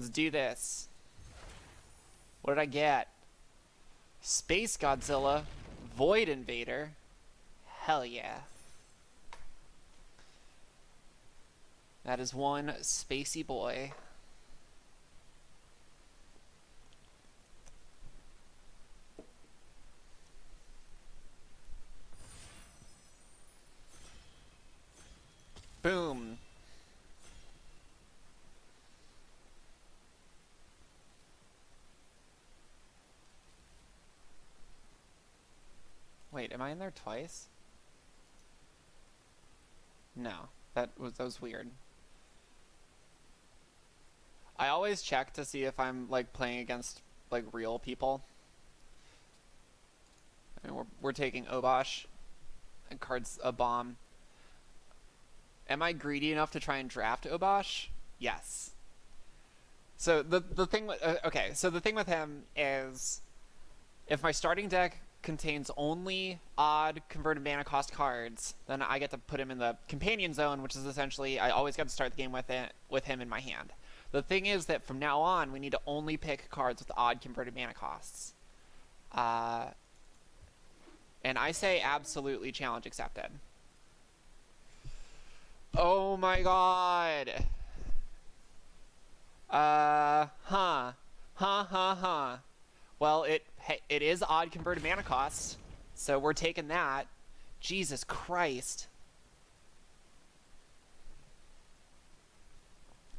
Let's do this. What did I get? Space Godzilla, Void Invader. Hell yeah. That is one spacey boy. Boom. Wait, am I in there twice? No, that was weird. I always check to see if I'm like playing against like real people. I mean, we're taking Obosh and cards a bomb. Am I greedy enough to try and draft Obosh? Yes. So the thing with okay, so the thing with him is if my starting deck contains only odd converted mana cost cards, then I get to put him in the companion zone, which is essentially I always get to start the game with him in my hand. The thing is that from now on, we need to only pick cards with odd converted mana costs. And I say absolutely challenge accepted. Oh my god! Well, it is odd converted mana costs, so we're taking that. Jesus Christ.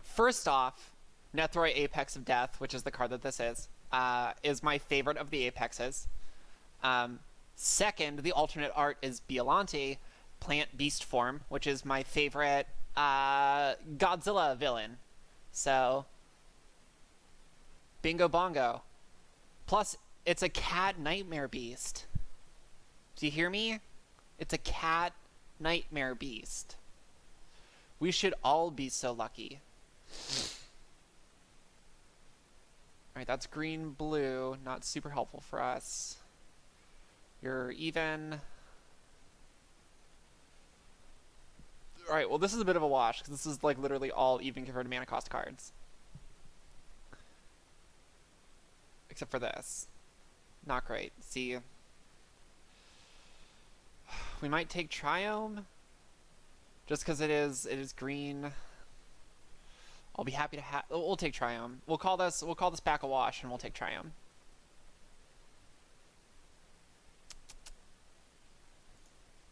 First off, Nethroi Apex of Death, which is the card that this is my favorite of the Apexes. Second, the alternate art is Biollante, Plant Beast form, which is my favorite Godzilla villain. So, bingo bongo. Plus, it's a cat nightmare beast. Do you hear me? It's a cat nightmare beast. We should all be so lucky. Alright, that's green, blue. Not super helpful for us. You're even. Alright, well this is a bit of a wash, because this is like literally all even converted mana cost cards. Except for this. Not great. See, we might take Triome, just because it is green. I'll be happy to have. We'll take Triome. We'll call this back a wash, and we'll take Triome.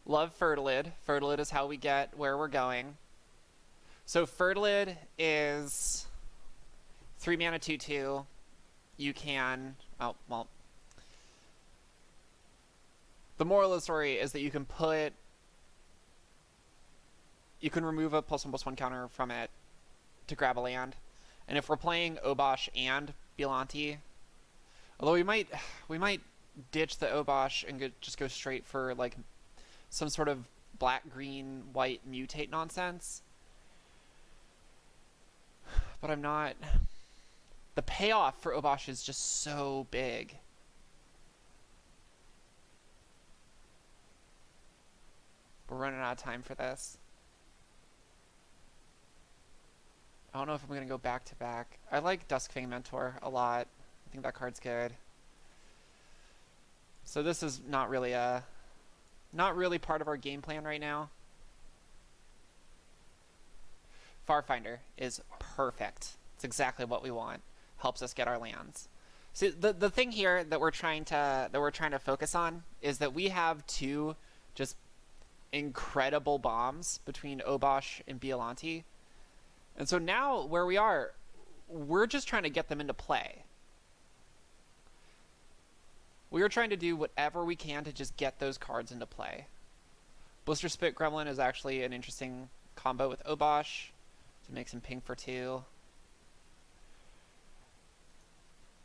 Love Fertilid. Fertilid is how we get where we're going. So Fertilid is 3 mana 2/2. You can. Oh well. The moral of the story is that you can remove a +1/+1 counter from it to grab a land. And if we're playing Obosh and Biollante, although we might ditch the Obosh and just go straight for like some sort of black, green, white mutate nonsense. But I'm not. The payoff for Obosh is just so big. We're running out of time for this. I don't know if I'm going to go back to back. I like Duskfang Mentor a lot. I think that card's good. So this is not really part of our game plan right now. Farfinder is perfect. It's exactly what we want. Helps us get our lands. See, the thing here that we're trying to focus on is that we have two just incredible bombs between Obosh and Biollante. And so now where we are, we're just trying to get them into play. We are trying to do whatever we can to just get those cards into play. Blister Spit Gremlin is actually an interesting combo with Obosh to make some ping for 2.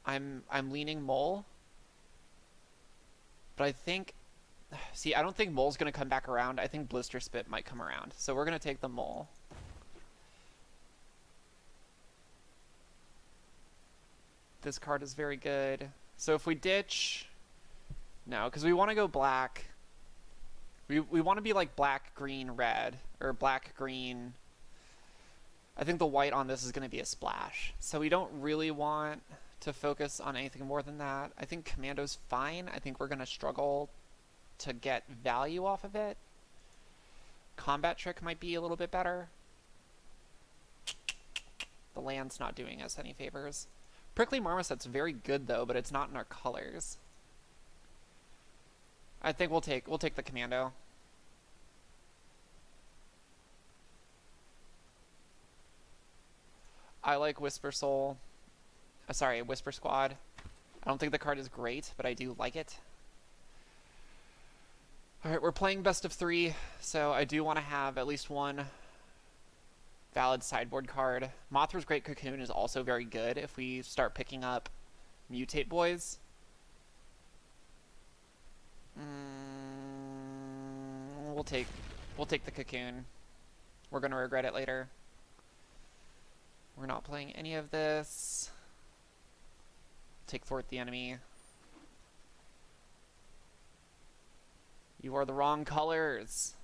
I'm leaning Mole, but I think. See, I don't think Mole's going to come back around. I think Blister Spit might come around. So we're going to take the Mole. This card is very good. So if we ditch. No, because we want to go black. We want to be like black, green, red. Or black, green. I think the white on this is going to be a splash. So we don't really want to focus on anything more than that. I think Commando's fine. I think we're going to struggle to get value off of it. Combat Trick might be a little bit better. The land's not doing us any favors. Prickly Marmoset's very good though, but it's not in our colors. I think we'll take the Commando. I like Whisper Soul. Sorry, Whisper Squad. I don't think the card is great, but I do like it. Alright, we're playing best of 3, so I do want to have at least one valid sideboard card. Mothra's Great Cocoon is also very good if we start picking up Mutate Boys. We'll take the Cocoon. We're going to regret it later. We're not playing any of this. Take Thwart the Enemy. You are the wrong colors.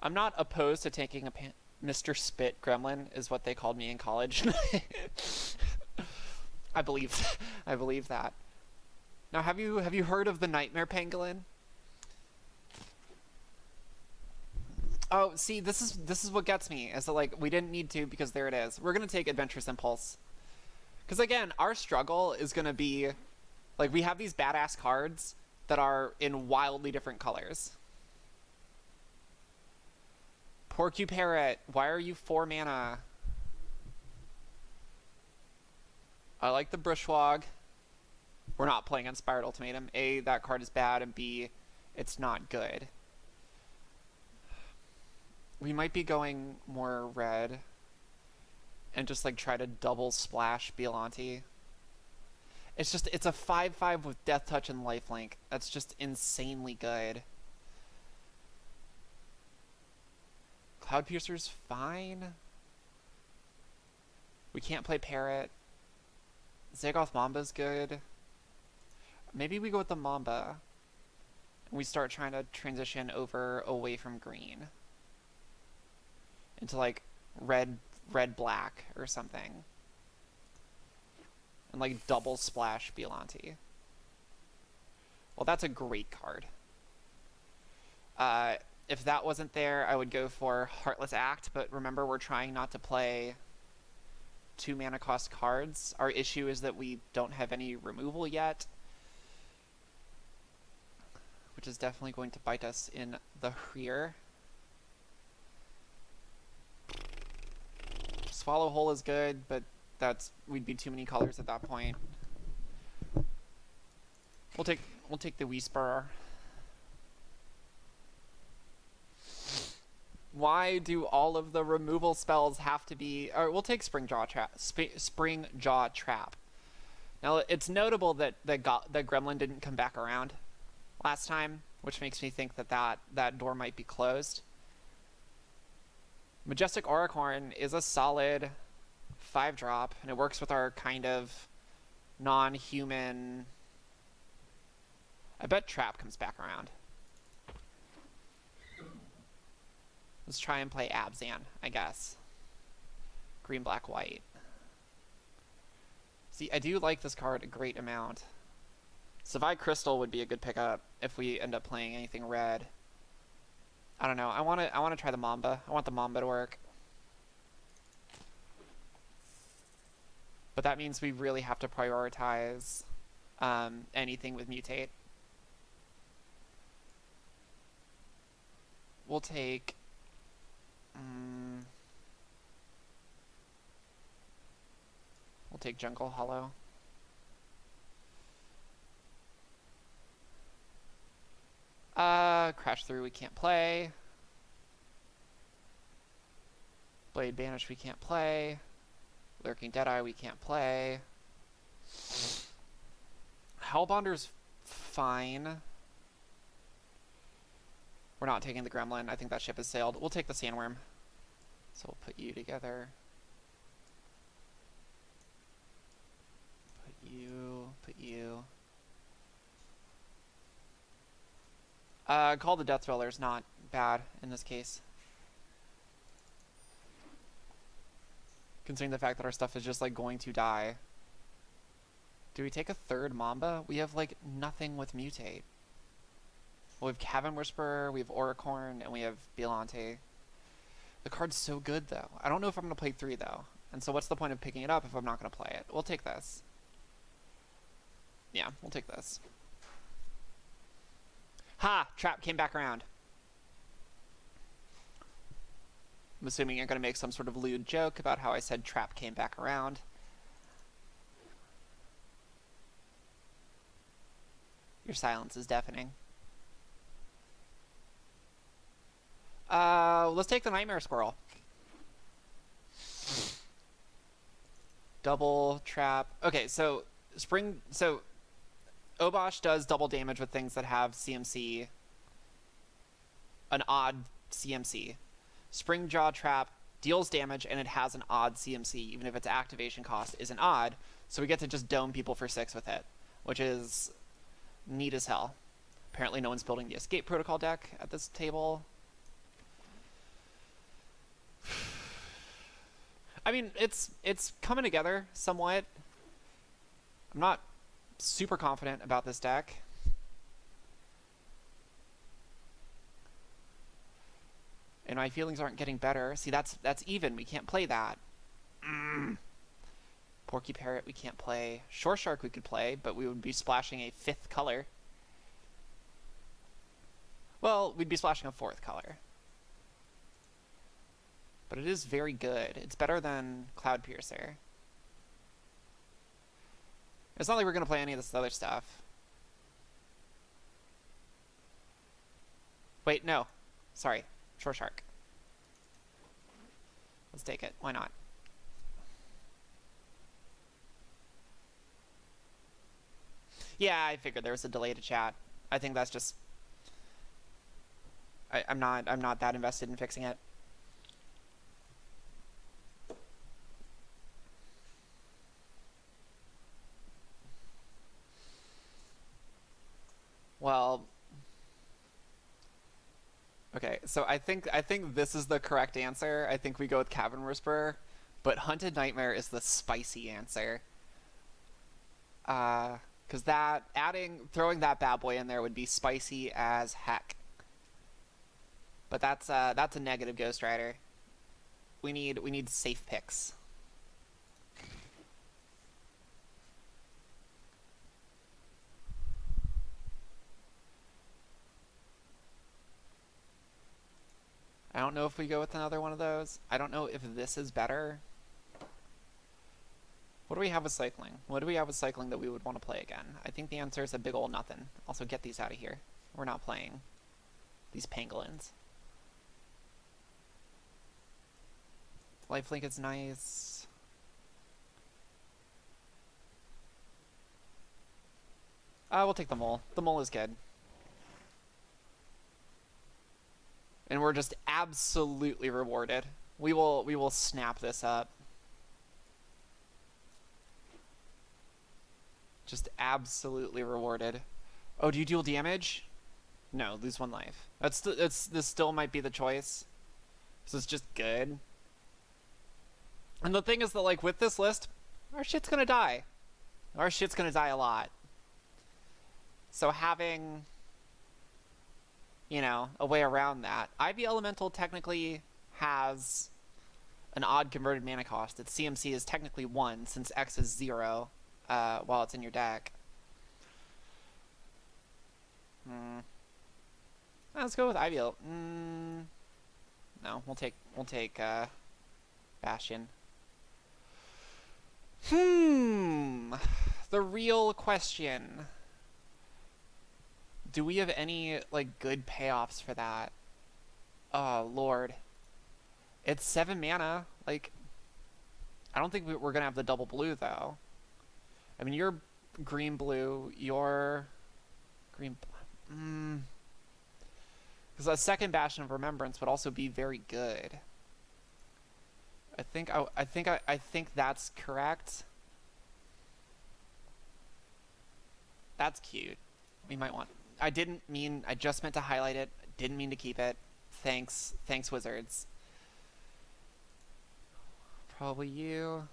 I'm not opposed to taking a Mr. Spit Gremlin, is what they called me in college. I believe that. Now, have you heard of the Nightmare Pangolin? Oh, see, this is what gets me. Is that, like, we didn't need to because there it is. We're gonna take Adventurous Impulse. Because again, our struggle is gonna be, like, we have these badass cards that are in wildly different colors. Porcuparrot, why are you 4 mana? I like the Brushwog. We're not playing Inspired Ultimatum. A, that card is bad, and B, it's not good. We might be going more red and just like try to double splash Biollante. It's just, it's a 5/5 with Death Touch and Lifelink. That's just insanely good. Cloud Piercer's fine. We can't play Parrot. Zagoth Mamba's good. Maybe we go with the Mamba and we start trying to transition over away from green into like red black or something, and like double splash Biollante. Well, that's a great card. If that wasn't there, I would go for Heartless Act, but remember, we're trying not to play 2 mana cost cards. Our issue is that we don't have any removal yet, which is definitely going to bite us in the rear. Swallow Hole is good, but we'd be too many colors at that point. We'll take the Whisperer. Why do all of the removal spells have to be? Or we'll take Springjaw Trap. Now it's notable that Gremlin didn't come back around last time, which makes me think that door might be closed. Majestic Auricorn is a solid 5-drop, and it works with our kind of non-human. I bet Trap comes back around. Let's try and play Abzan, I guess. Green, black, white. See, I do like this card a great amount. Savai Crystal would be a good pickup if we end up playing anything red. I don't know. I want to try the Mamba. I want the Mamba to work. But that means we really have to prioritize anything with Mutate. We'll take... we'll take Jungle Hollow. Crash Through we can't play. Blade Banish we can't play. Lurking Deadeye we can't play. Hellbonder's fine. We're not taking the Gremlin. I think that ship has sailed. We'll take the Sandworm. So we'll put you together. Put you. Call the Death Dweller is not bad in this case. considering the fact that our stuff is just like going to die. Do we take a third Mamba? We have like nothing with mutate. Well, we have Cavern Whisperer, we have Auricorn, and we have Biolante. The card's so good though. I don't know if I'm gonna play 3 though. And so what's the point of picking it up if I'm not gonna play it? We'll take this. Yeah, we'll take this. Ha! Trap came back around. I'm assuming you're gonna make some sort of lewd joke about how I said Trap came back around. Your silence is deafening. Let's take the Nightmare Squirrel. Double Trap. Okay, so Obosh does double damage with things that have CMC, an odd CMC. Springjaw Trap deals damage and it has an odd CMC, even if its activation cost isn't odd, so we get to just dome people for 6 with it, which is neat as hell. Apparently no one's building the Escape Protocol deck at this table. I mean, it's coming together somewhat. I'm not super confident about this deck. And my feelings aren't getting better. See, that's even. We can't play that. Porky Parrot we can't play. Shore Shark we could play, but we would be splashing a 5th color. Well, we'd be splashing a 4th color. But it is very good. It's better than Cloud Piercer. It's not like we're going to play any of this other stuff. Wait, no. Sorry. Shore Shark. Let's take it. Why not? Yeah, I figured there was a delay to chat. I think that's just... I'm not that invested in fixing it. Well, okay, so I think this is the correct answer. I think we go with Cavern Whisperer, but Hunted Nightmare is the spicy answer. Because throwing that bad boy in there would be spicy as heck. But that's a negative Ghost Rider. We need safe picks. I don't know if we go with another one of those. I don't know if this is better. What do we have with cycling? What do we have with cycling that we would want to play again? I think the answer is a big ol' nothing. Also, get these out of here. We're not playing these pangolins. Lifelink is nice. We'll take the mole. The mole is good. And we're just absolutely rewarded. We will snap this up. Just absolutely rewarded. Oh, do you deal damage? No, lose 1 life. This still might be the choice. So it's just good. And the thing is that, like, with this list, our shit's gonna die. Our shit's gonna die a lot. So having, you know, a way around that. Ivy Elemental technically has an odd converted mana cost. Its CMC is technically 1, since X is 0, while it's in your deck. Let's go with Ivy. No, we'll take Bastion. The real question. Do we have any, like, good payoffs for that? Oh, Lord. It's 7 mana. Like, I don't think we're gonna have the double blue, though. I mean, you're green-blue. You're green... Because a second Bastion of Remembrance would also be very good. I think that's correct. That's cute. We might want... I just meant to highlight it. I didn't mean to keep it. Thanks, Wizards. Probably you.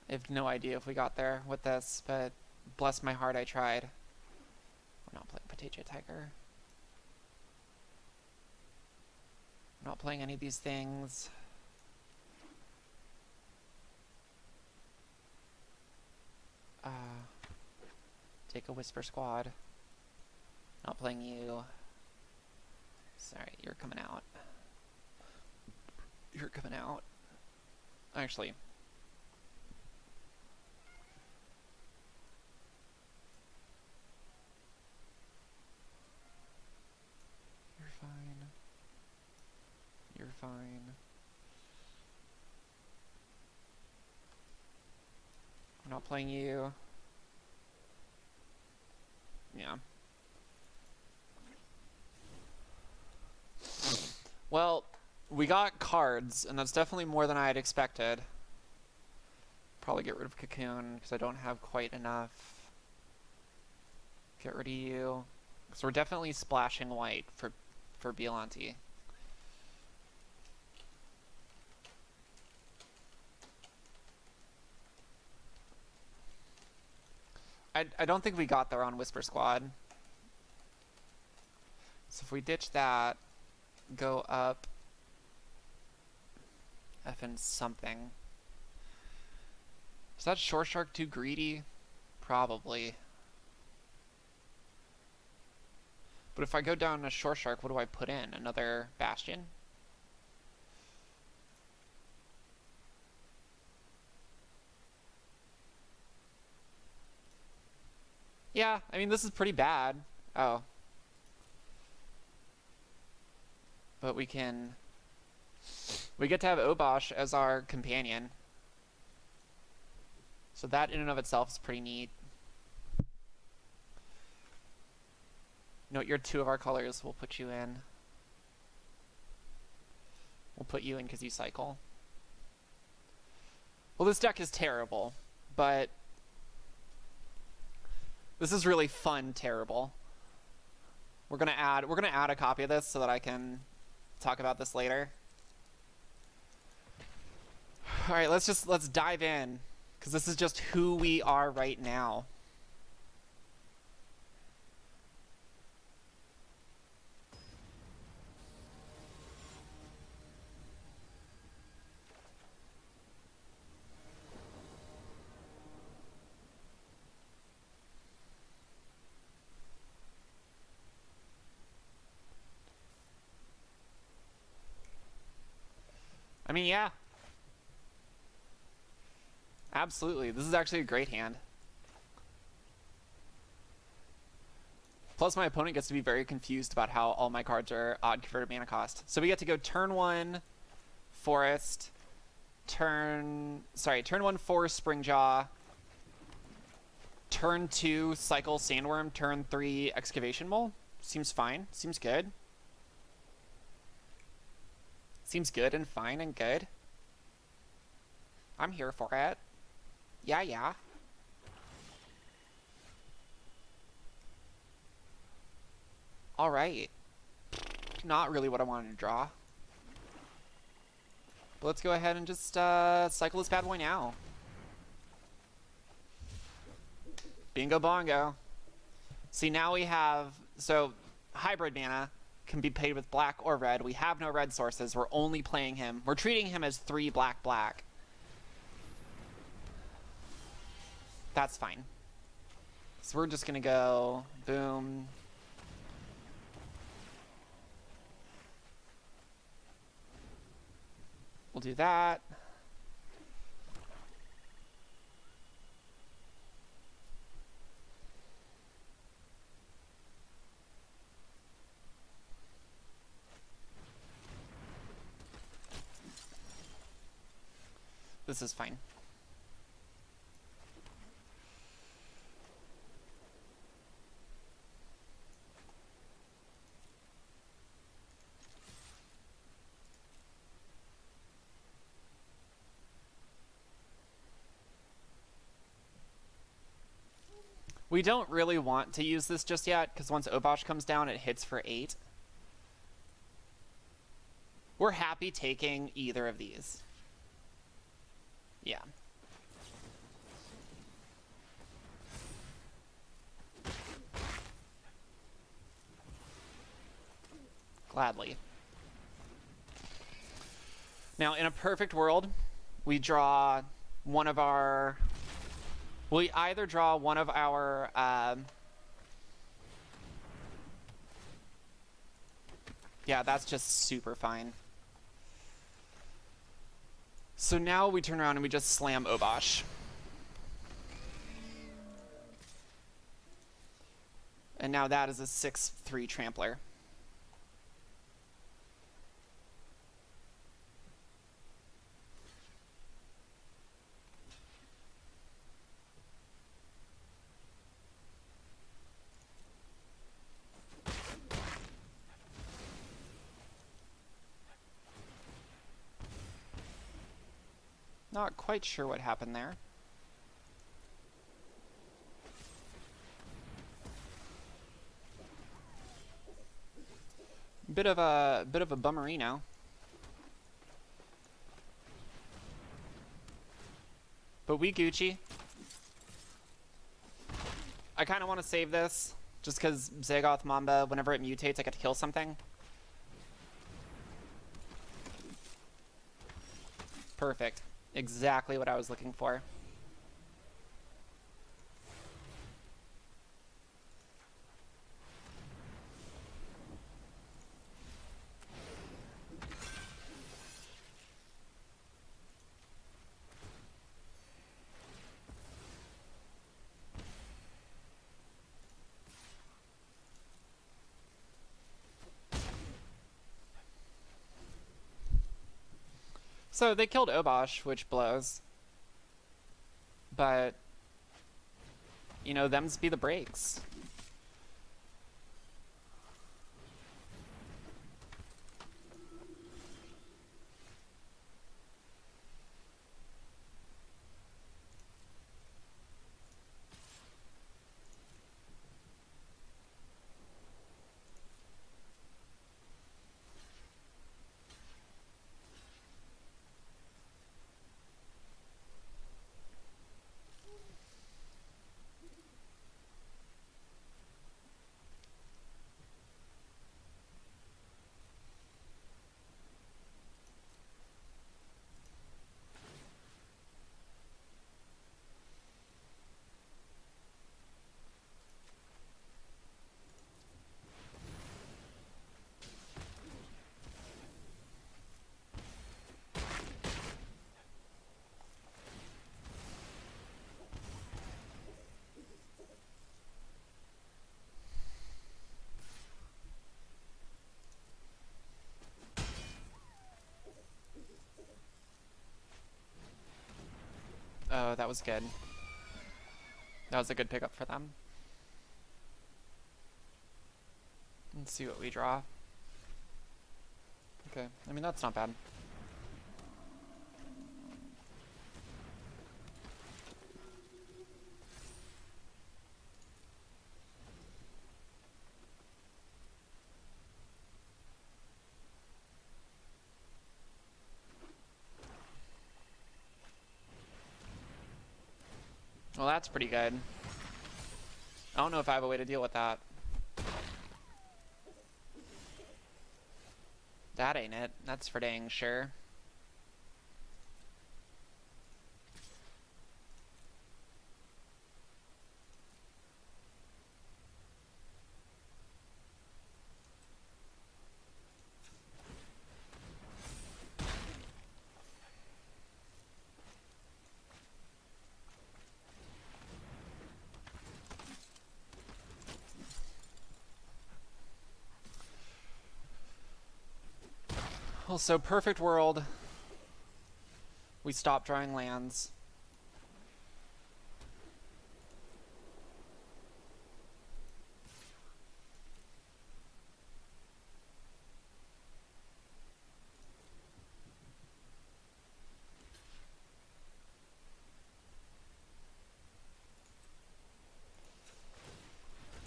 I have no idea if we got there with this, but bless my heart, I tried. We're not playing Potato Tiger. We're not playing any of these things. Take a Whisper Squad. Not playing you. Sorry, you're coming out. You're coming out. Actually. You're fine. You're fine. I'm not playing you. Yeah. Well, we got cards, and that's definitely more than I had expected. Probably get rid of Cocoon, because I don't have quite enough. Get rid of you. So we're definitely splashing white for Biollante. I don't think we got there on Whisper Squad. So if we ditch that, go up effing something. Is that Shore Shark too greedy? Probably. But if I go down a Shore Shark, what do I put in? Another Bastion? Yeah, I mean, this is pretty bad. Oh. But we get to have Obosh as our companion. So that in and of itself is pretty neat. Note you're two of our colors, we'll put you in. We'll put you in because you cycle. Well, this deck is terrible, but this is really fun terrible. We're gonna add a copy of this so that I can talk about this later. Alright, let's dive in, because this is just who we are right now. I mean, yeah. Absolutely. This is actually a great hand. Plus, my opponent gets to be very confused about how all my cards are odd converted mana cost. So we get to go turn 1, Forest. Turn 1, Forest, Springjaw. Turn 2, Cycle, Sandworm. Turn 3, Excavation Mole. Seems fine. Seems good. Seems good and fine and good. I'm here for it. Yeah, yeah. Alright. Not really what I wanted to draw. But let's go ahead and just cycle this bad boy now. Bingo bongo. See, now we have... So, hybrid mana can be paid with black or red. We have no red sources. We're only playing him. We're treating him as 3 black. That's fine. So we're just gonna go boom. We'll do that. This is fine. We don't really want to use this just yet, because once Obosh comes down, it hits for 8. We're happy taking either of these. Yeah. Gladly. Now, in a perfect world, we draw one of our... We either draw one of our... yeah, that's just super fine. So now we turn around and we just slam Obosh. And now that is a 6/3 trampler. Not quite sure what happened there. Bit of a bummerino. But we Gucci. I kind of want to save this, just because Zagoth Mamba, whenever it mutates, I get to kill something. Perfect. Exactly what I was looking for. So they killed Obosh, which blows. But, you know, them's be the breaks. Oh, that was good. That was a good pickup for them. Let's see what we draw. Okay, I mean, that's not bad. Well, that's pretty good. I don't know if I have a way to deal with that. That ain't it. That's for dang sure. Well, so perfect world. We stop drawing lands.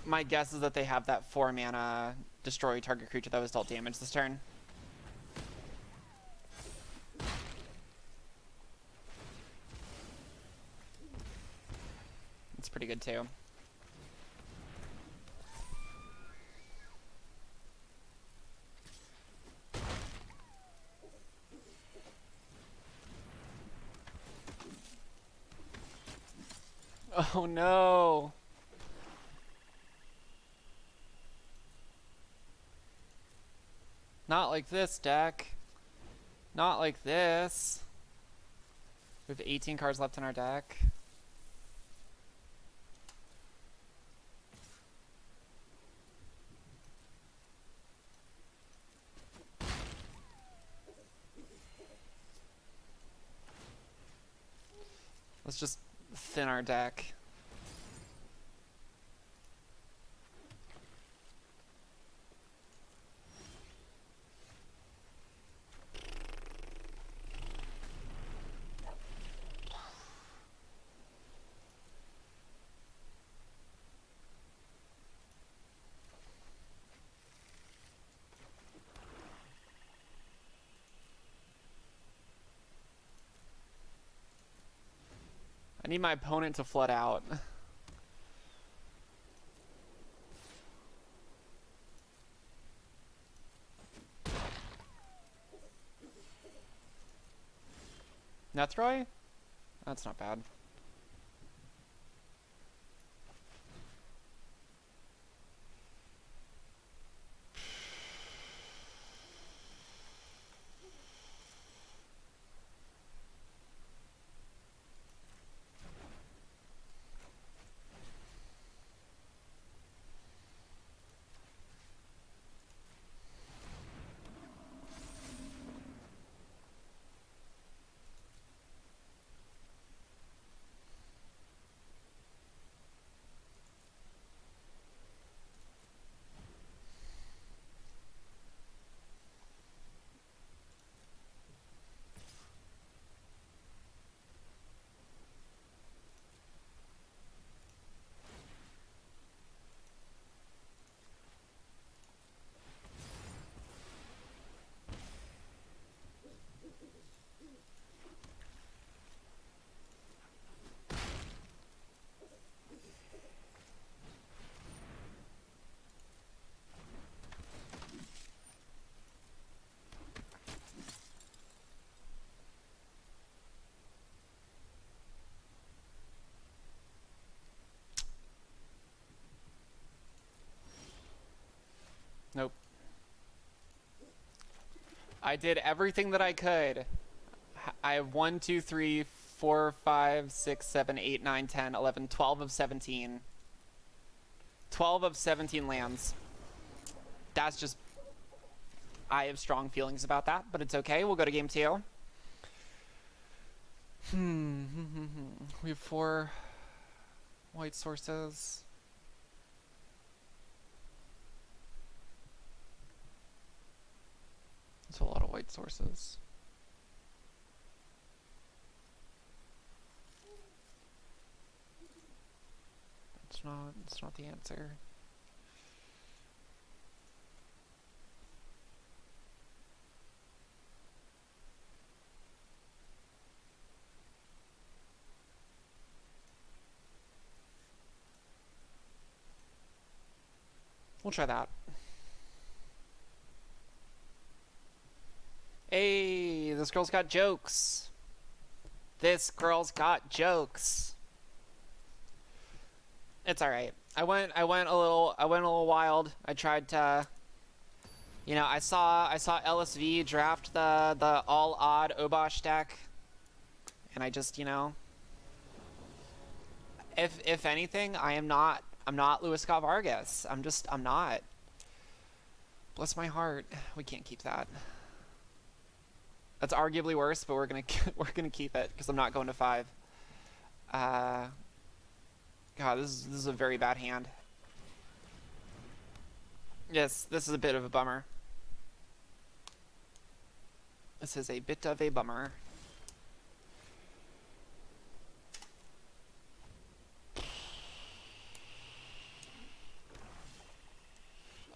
My guess is that they have that 4 mana destroy target creature that was dealt damage this turn. It's pretty good too. Oh no! Not like this, deck. Not like this. We have 18 cards left in our deck. Let's just thin our deck. I need my opponent to flood out. Nethroy? That's not bad. Nope. I did everything that I could. I have 1, 2, 3, 4, 5, 6, 7, 8, 9, 10, 11, 12 of 17. 12 of 17 lands. That's just... I have strong feelings about that, but it's okay. We'll go to game 2. We have 4 white sources. That's a lot of white sources. It's not the answer. We'll try that. Hey, this girl's got jokes. This girl's got jokes. It's all right. I went a little wild. I tried to, you know, I saw LSV draft the all odd Obosh deck, and I just, you know, if anything, I'm not Luis Scott Vargas. I'm not. Bless my heart. We can't keep that. That's arguably worse, but we're gonna keep it because I'm not going to 5. God, this is a very bad hand. Yes, this is a bit of a bummer. This is a bit of a bummer.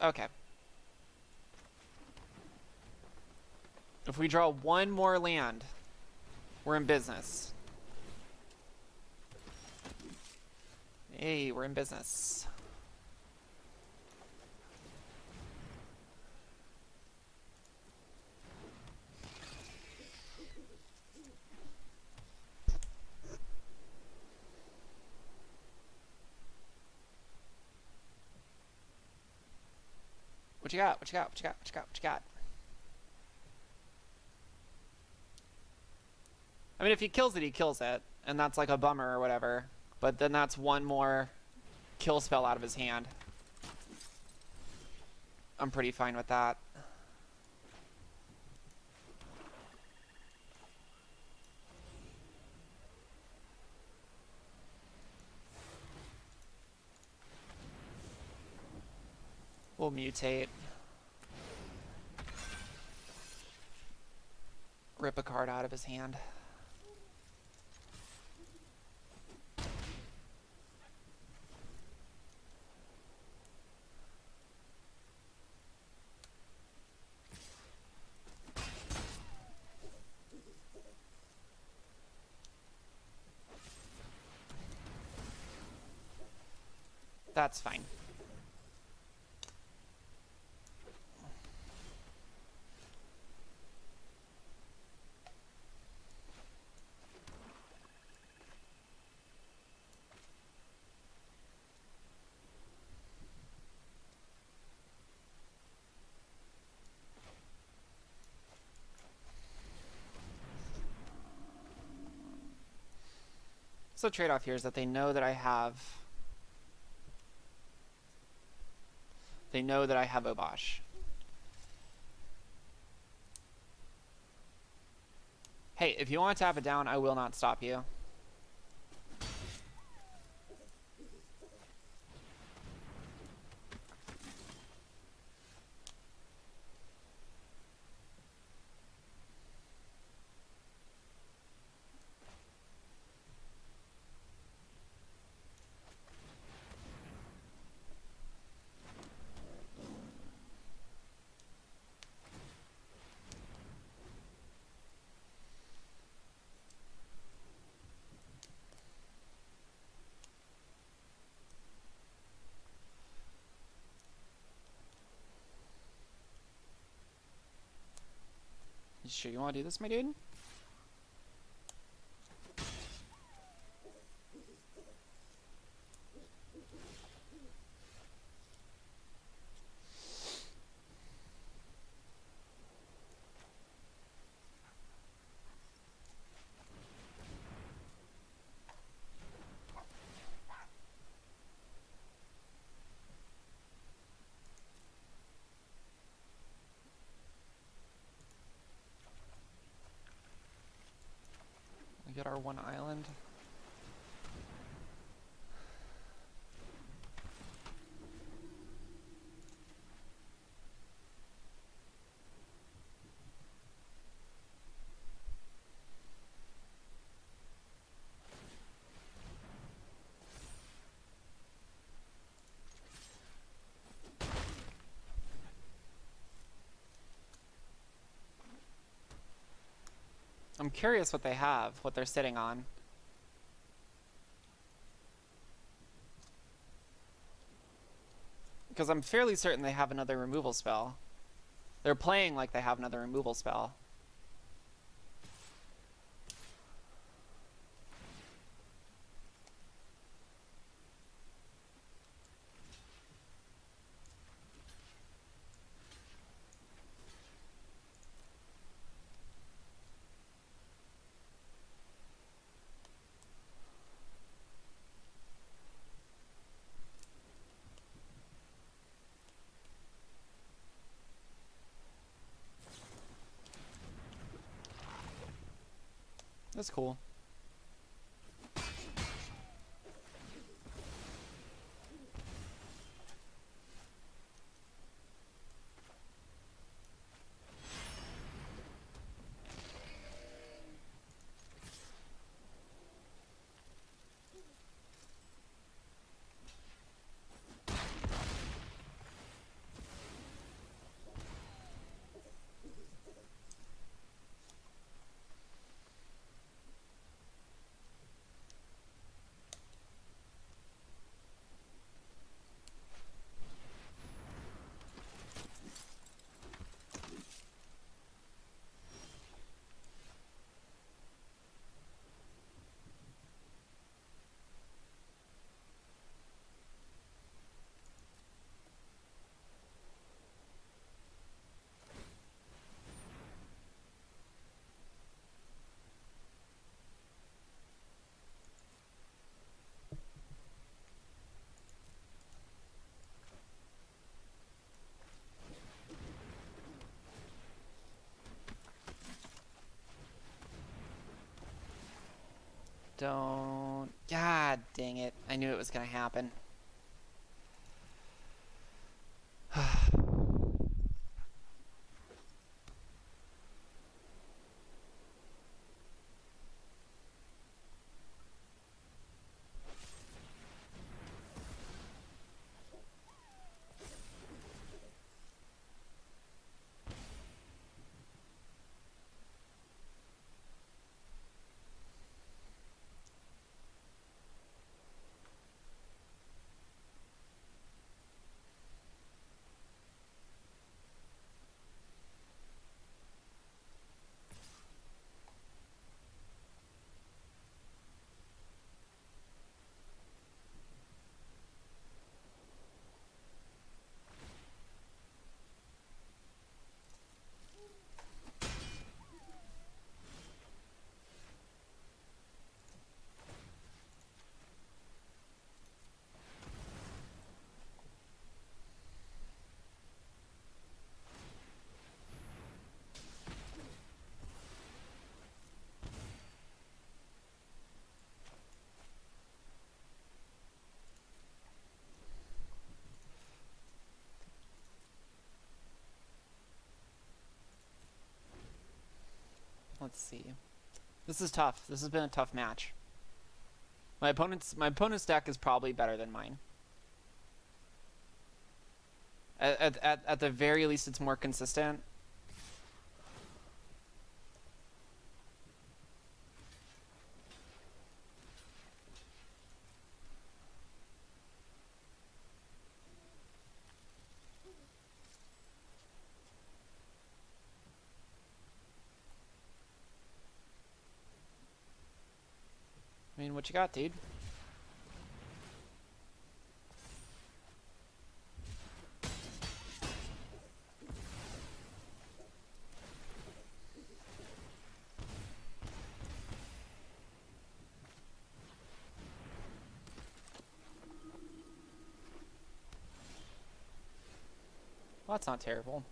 Okay. If we draw one more land, we're in business. Hey, we're in business. What you got? What you got? What you got? What you got? What you got? I mean, if he kills it, he kills it. And that's like a bummer or whatever. But then that's one more kill spell out of his hand. I'm pretty fine with that. We'll mutate. Rip a card out of his hand. That's fine. So the trade-off here is that they know that I have... They know that I have Obosh. Hey, if you want to tap it down, I will not stop you. You sure you want to do this, my dude? We get our one island. I'm curious what they have, what they're sitting on. Because I'm fairly certain they have another removal spell. They're playing like they have another removal spell. That's cool. don't... God dang it. I knew it was going to happen. Let's see. This is tough. This has been a tough match. My opponent's deck is probably better than mine. At the very least, it's more consistent. I mean, what you got, dude? Well, that's not terrible.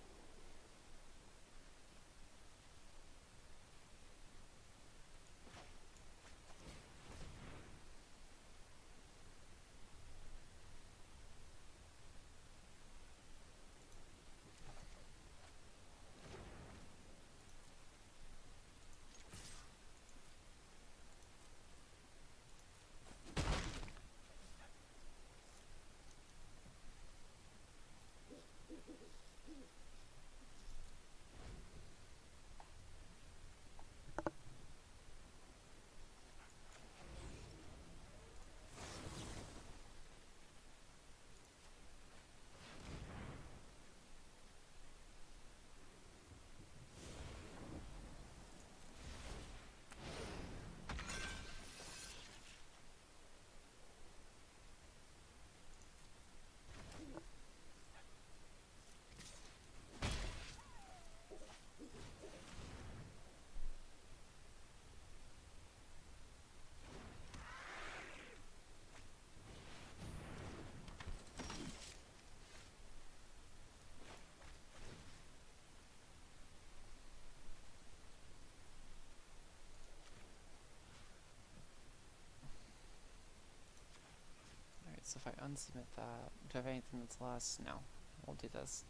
So if I unsubmit that, do I have anything that's less? No. We'll do this.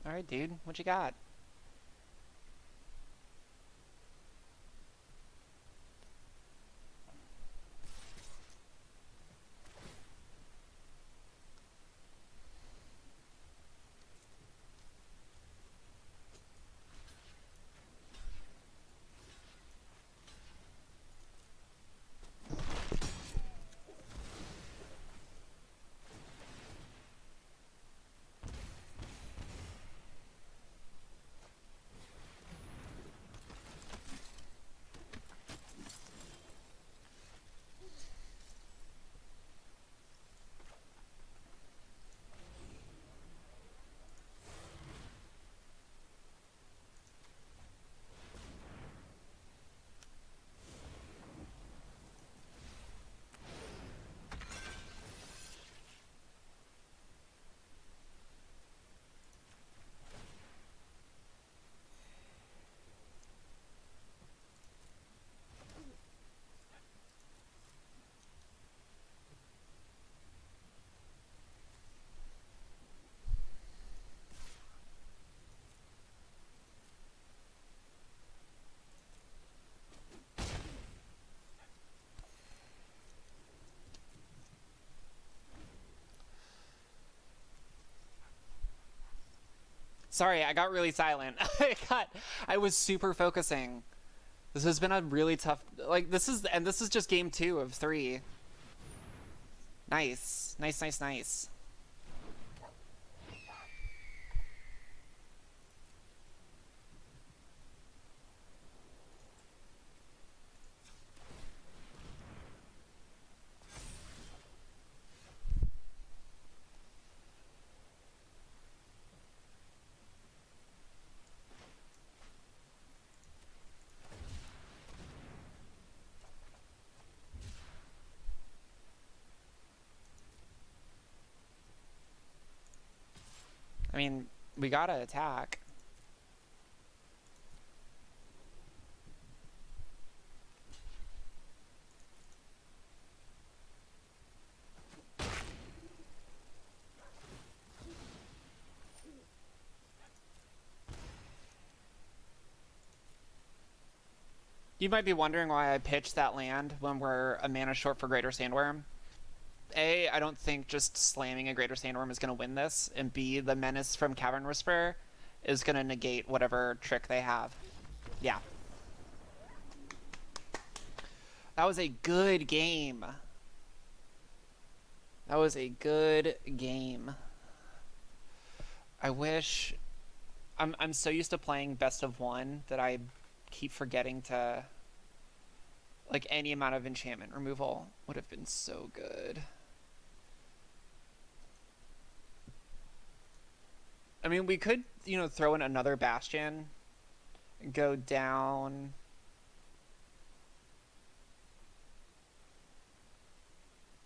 Alright, dude. What you got? Sorry, I got really silent. I was super focusing. This has been a really tough, like, this is just game 2 of 3. Nice. Nice, nice, nice. I mean, we gotta attack. You might be wondering why I pitched that land when we're a mana short for Greater Sandworm. A, I don't think just slamming a Greater Sandworm is going to win this, and B, the Menace from Cavern Whisperer is going to negate whatever trick they have. Yeah. That was a good game. That was a good game. I wish... I'm so used to playing best of one that I keep forgetting to... Like, any amount of enchantment removal would have been so good. I mean, we could, you know, throw in another Bastion. Go down...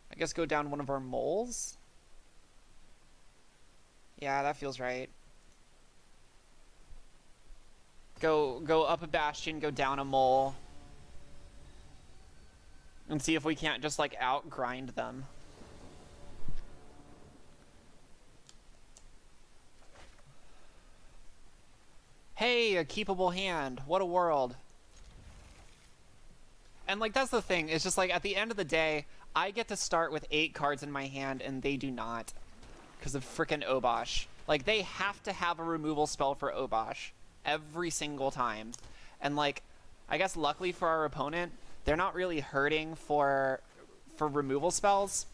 I guess go down one of our moles? Yeah, that feels right. Go up a Bastion, go down a mole. And see if we can't just, like, out-grind them. Hey, a keepable hand. What a world. And, like, that's the thing. It's just, like, at the end of the day, I get to start with 8 cards in my hand, and they do not. Because of frickin' Obosh. Like, they have to have a removal spell for Obosh. Every single time. And, like, I guess luckily for our opponent, they're not really hurting for removal spells.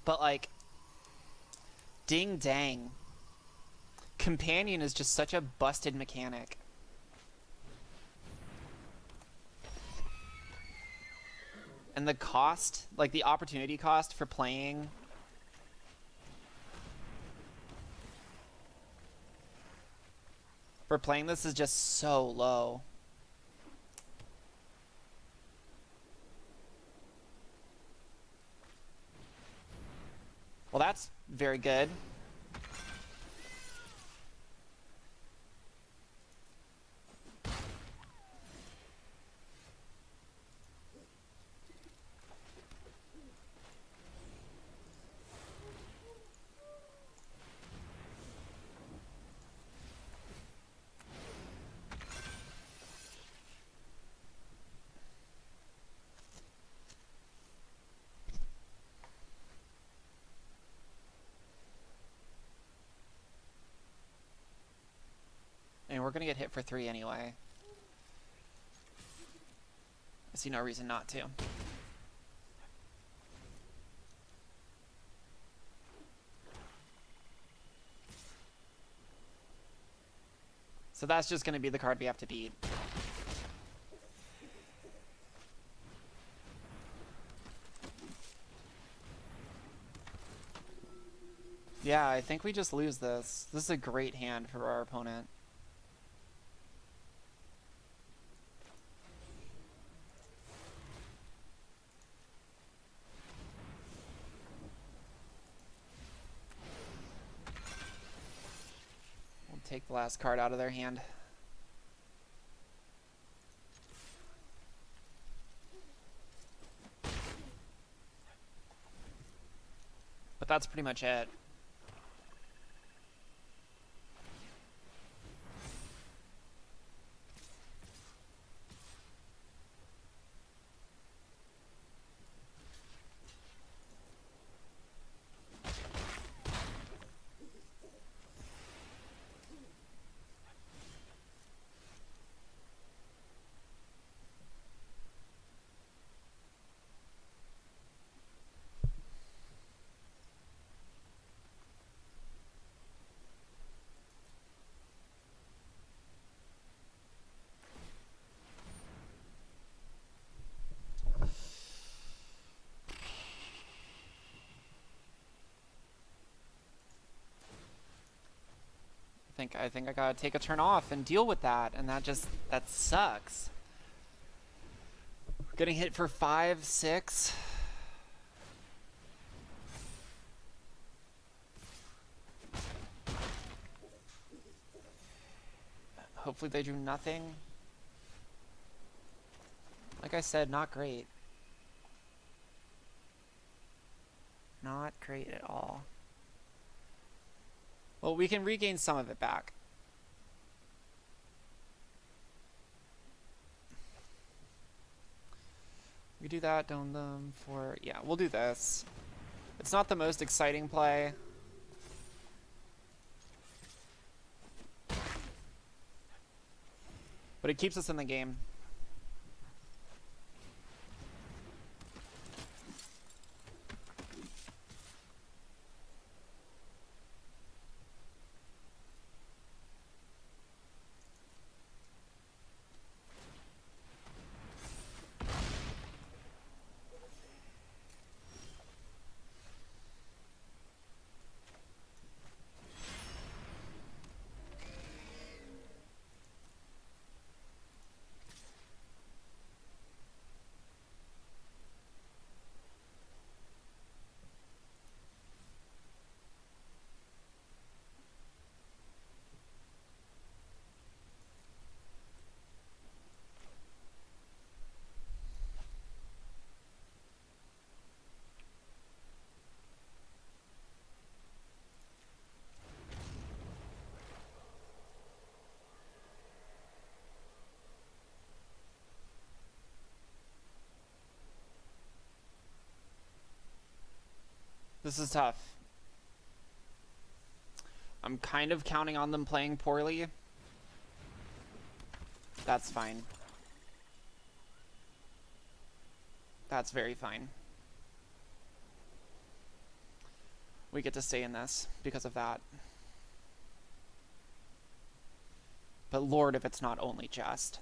But, like, ding dang. Companion is just such a busted mechanic. And the cost, like the opportunity cost for playing... For playing this is just so low. Well, that's very good. And we're gonna get hit for 3 anyway. I see no reason not to. So that's just gonna be the card we have to beat. Yeah, I think we just lose this. This is a great hand for our opponent. We'll take the last card out of their hand. But that's pretty much it. think I gotta take a turn off and deal with that, and that sucks. Getting hit for 5, 6. Hopefully they do nothing. Like I said, not great. Not great at all. Well, we can regain some of it back. We do that, down them for... Yeah, we'll do this. It's not the most exciting play. But it keeps us in the game. This is tough. I'm kind of counting on them playing poorly. That's fine. That's very fine. We get to stay in this because of that. But Lord, if it's not only just.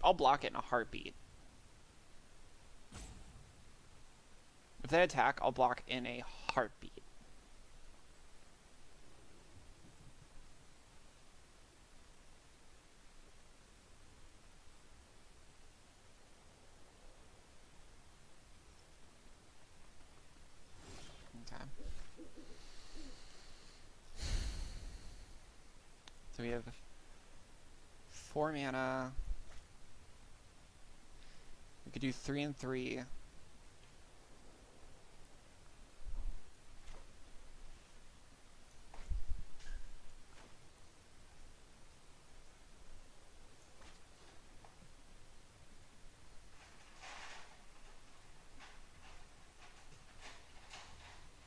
I'll block it in a heartbeat. If they attack, I'll block in a heartbeat. Okay. So we have 4 mana. We could do 3 and 3.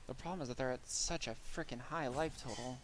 The problem is that they're at such a freaking high life total.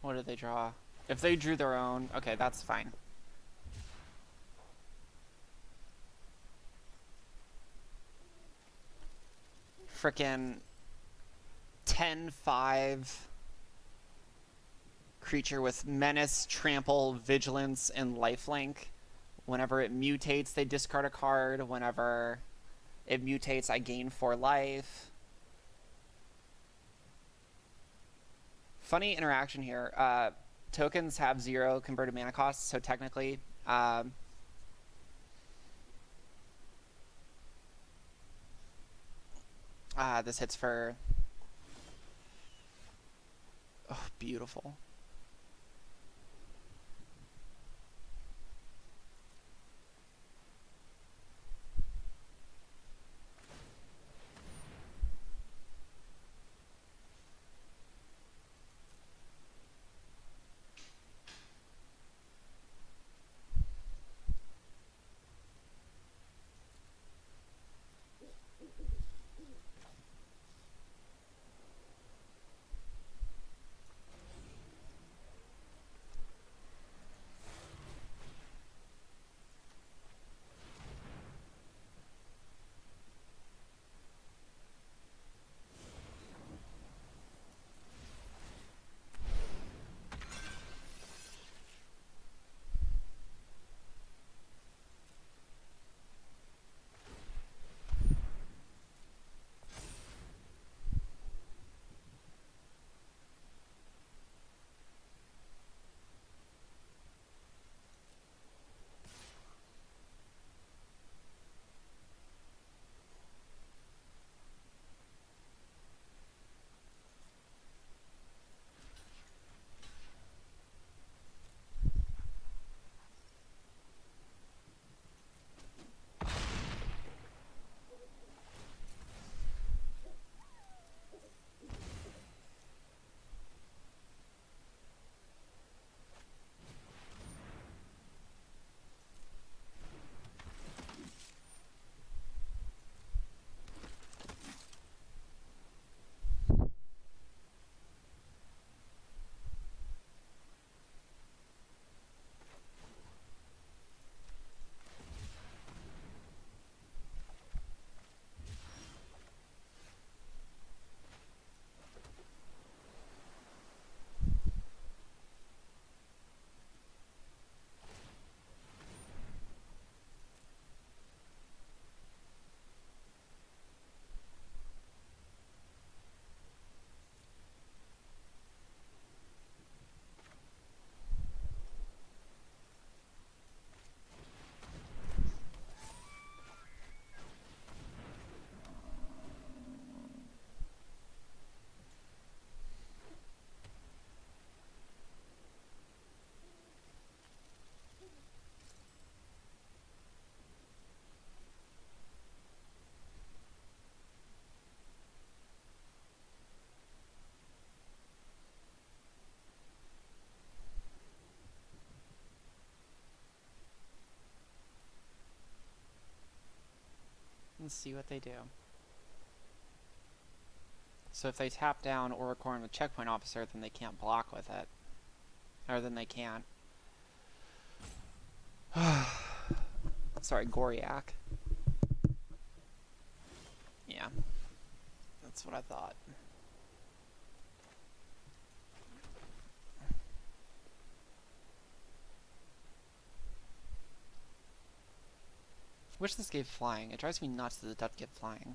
What did they draw? If they drew their own, okay, that's fine. Frickin' 10/5 creature with menace, trample, vigilance, and lifelink Whenever it mutates, they discard a card. Whenever it mutates, I gain 4 life. Funny interaction here. Tokens have 0 converted mana costs, so technically... this hits for... Oh, beautiful. Let's see what they do. So if they tap down Ikoria with Checkpoint Officer, then they can't block with it. Or then they can't. Sorry, Goriak. Yeah. That's what I thought. Wish this gave flying. It drives me nuts that it doesn't get flying.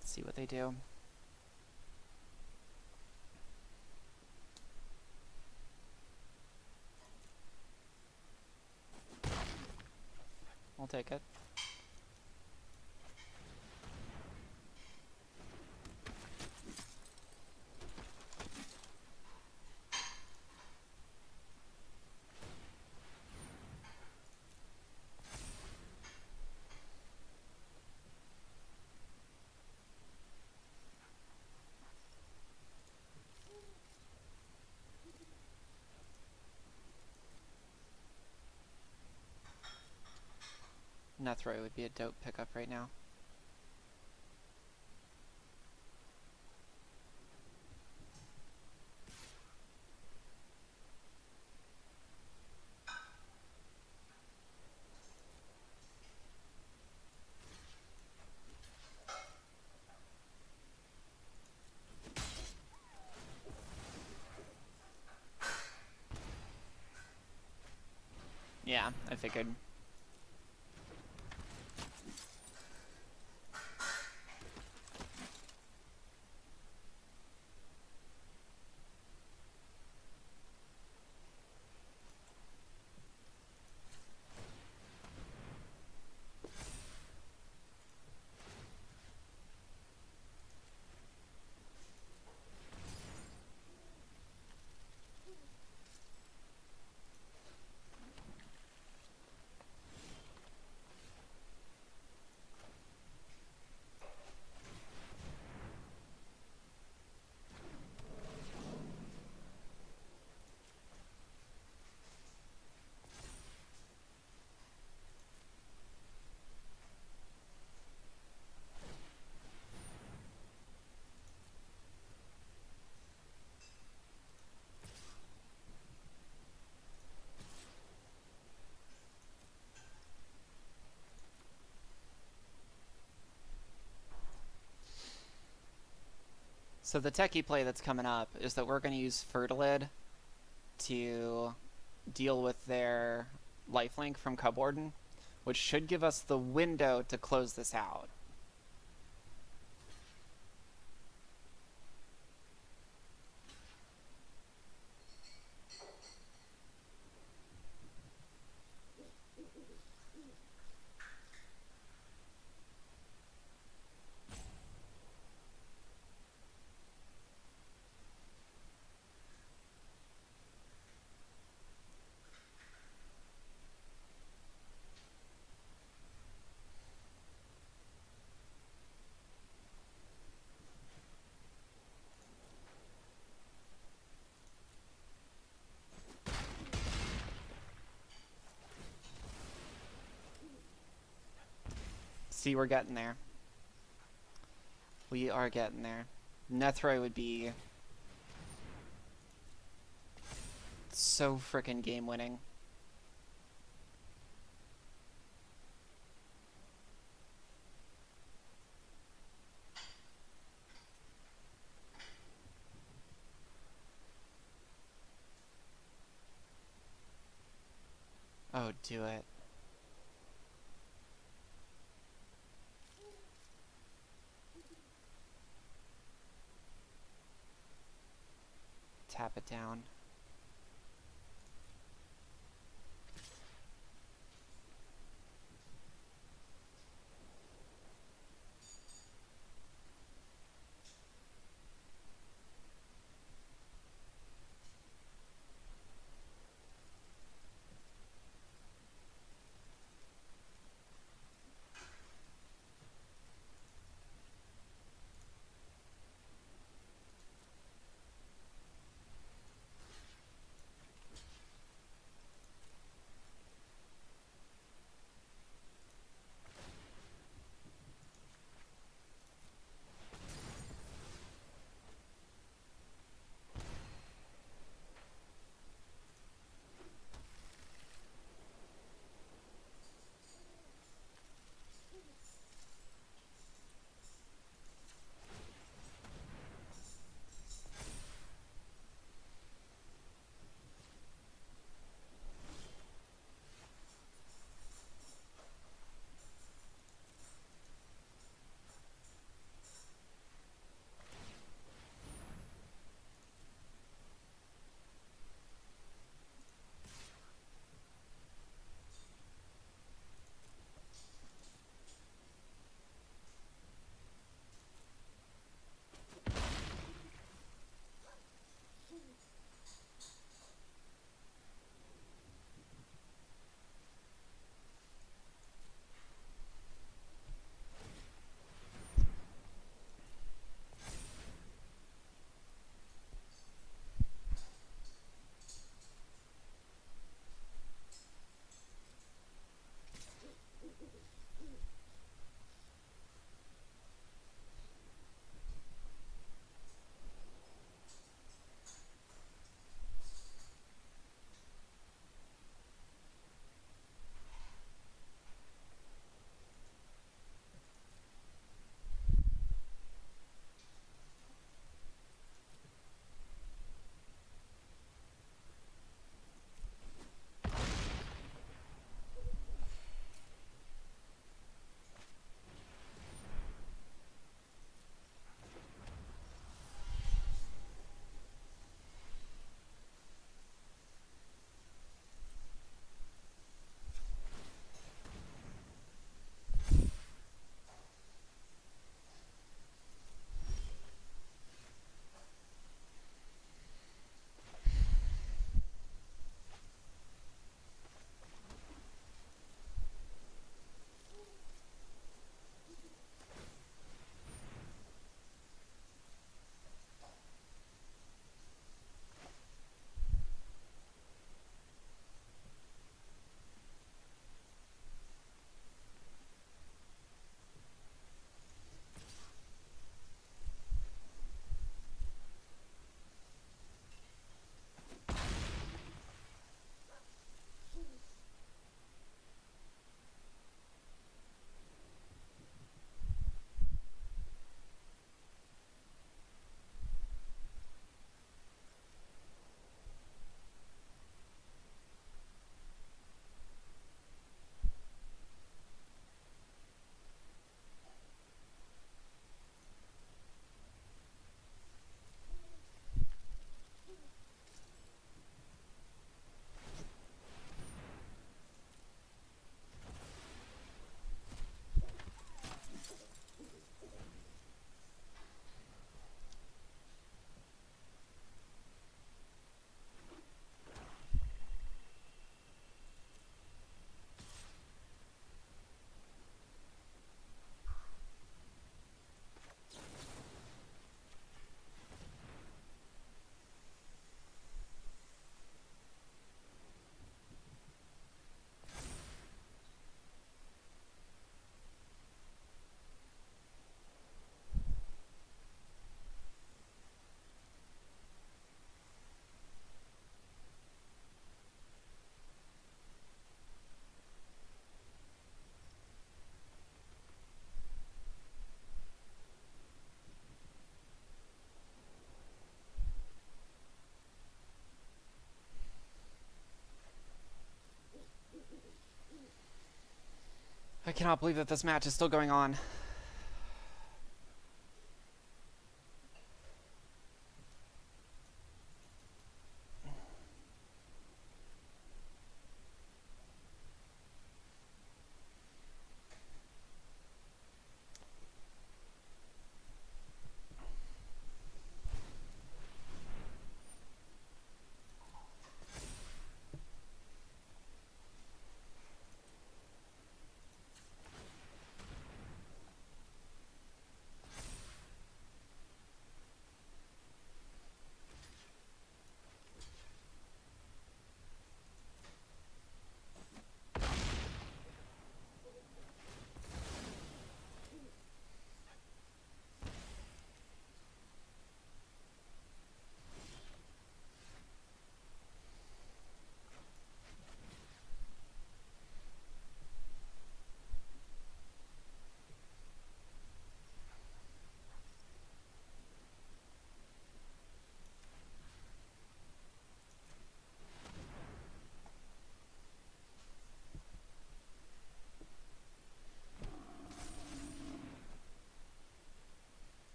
Let's see what they do. I'll take it. Nethroid would be a dope pickup right now. Yeah, I figured. So the techie play that's coming up is that we're going to use Fertilid to deal with their lifelink from Cubwarden, which should give us the window to close this out. See, we're getting there. We are getting there. Nethroi would be so frickin' game winning. Oh, do it. Tap it down. I cannot believe that this match is still going on.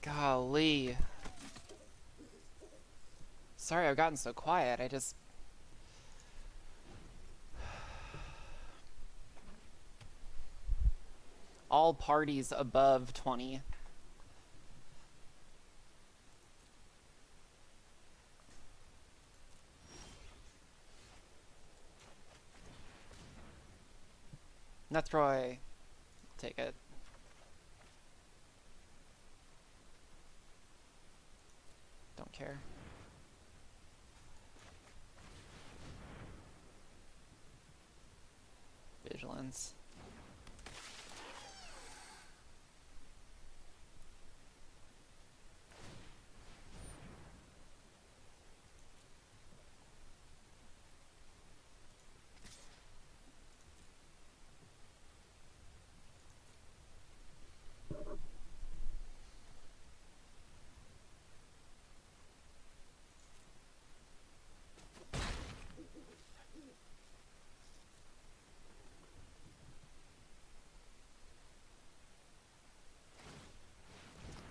Golly. Sorry I've gotten so quiet. I just... All parties above 20. Nethroy. Take it. Don't care. Vigilance.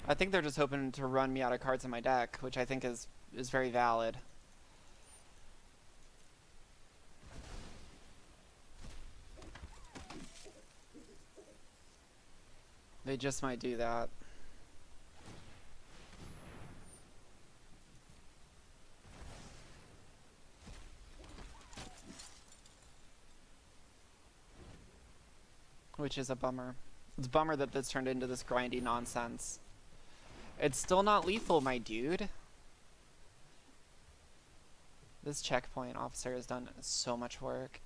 I think they're just hoping to run me out of cards in my deck, which I think is very valid. They just might do that. Which is a bummer. It's a bummer that this turned into this grindy nonsense. It's still not lethal, my dude. This checkpoint officer has done so much work.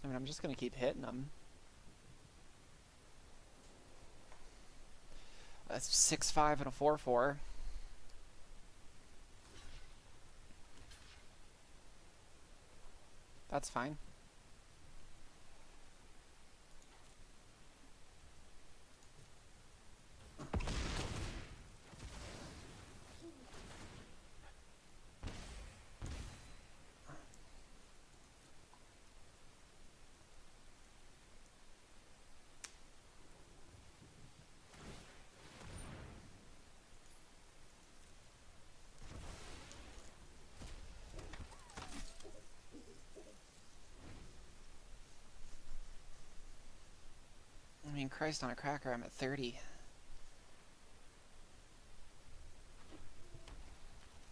I mean, I'm just gonna keep hitting them. A 6-5 and a 4-4. That's fine. mean, Christ on a cracker, I'm at 30.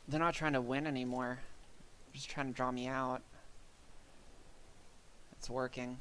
They're not trying to win anymore. They're just trying to draw me out. It's working.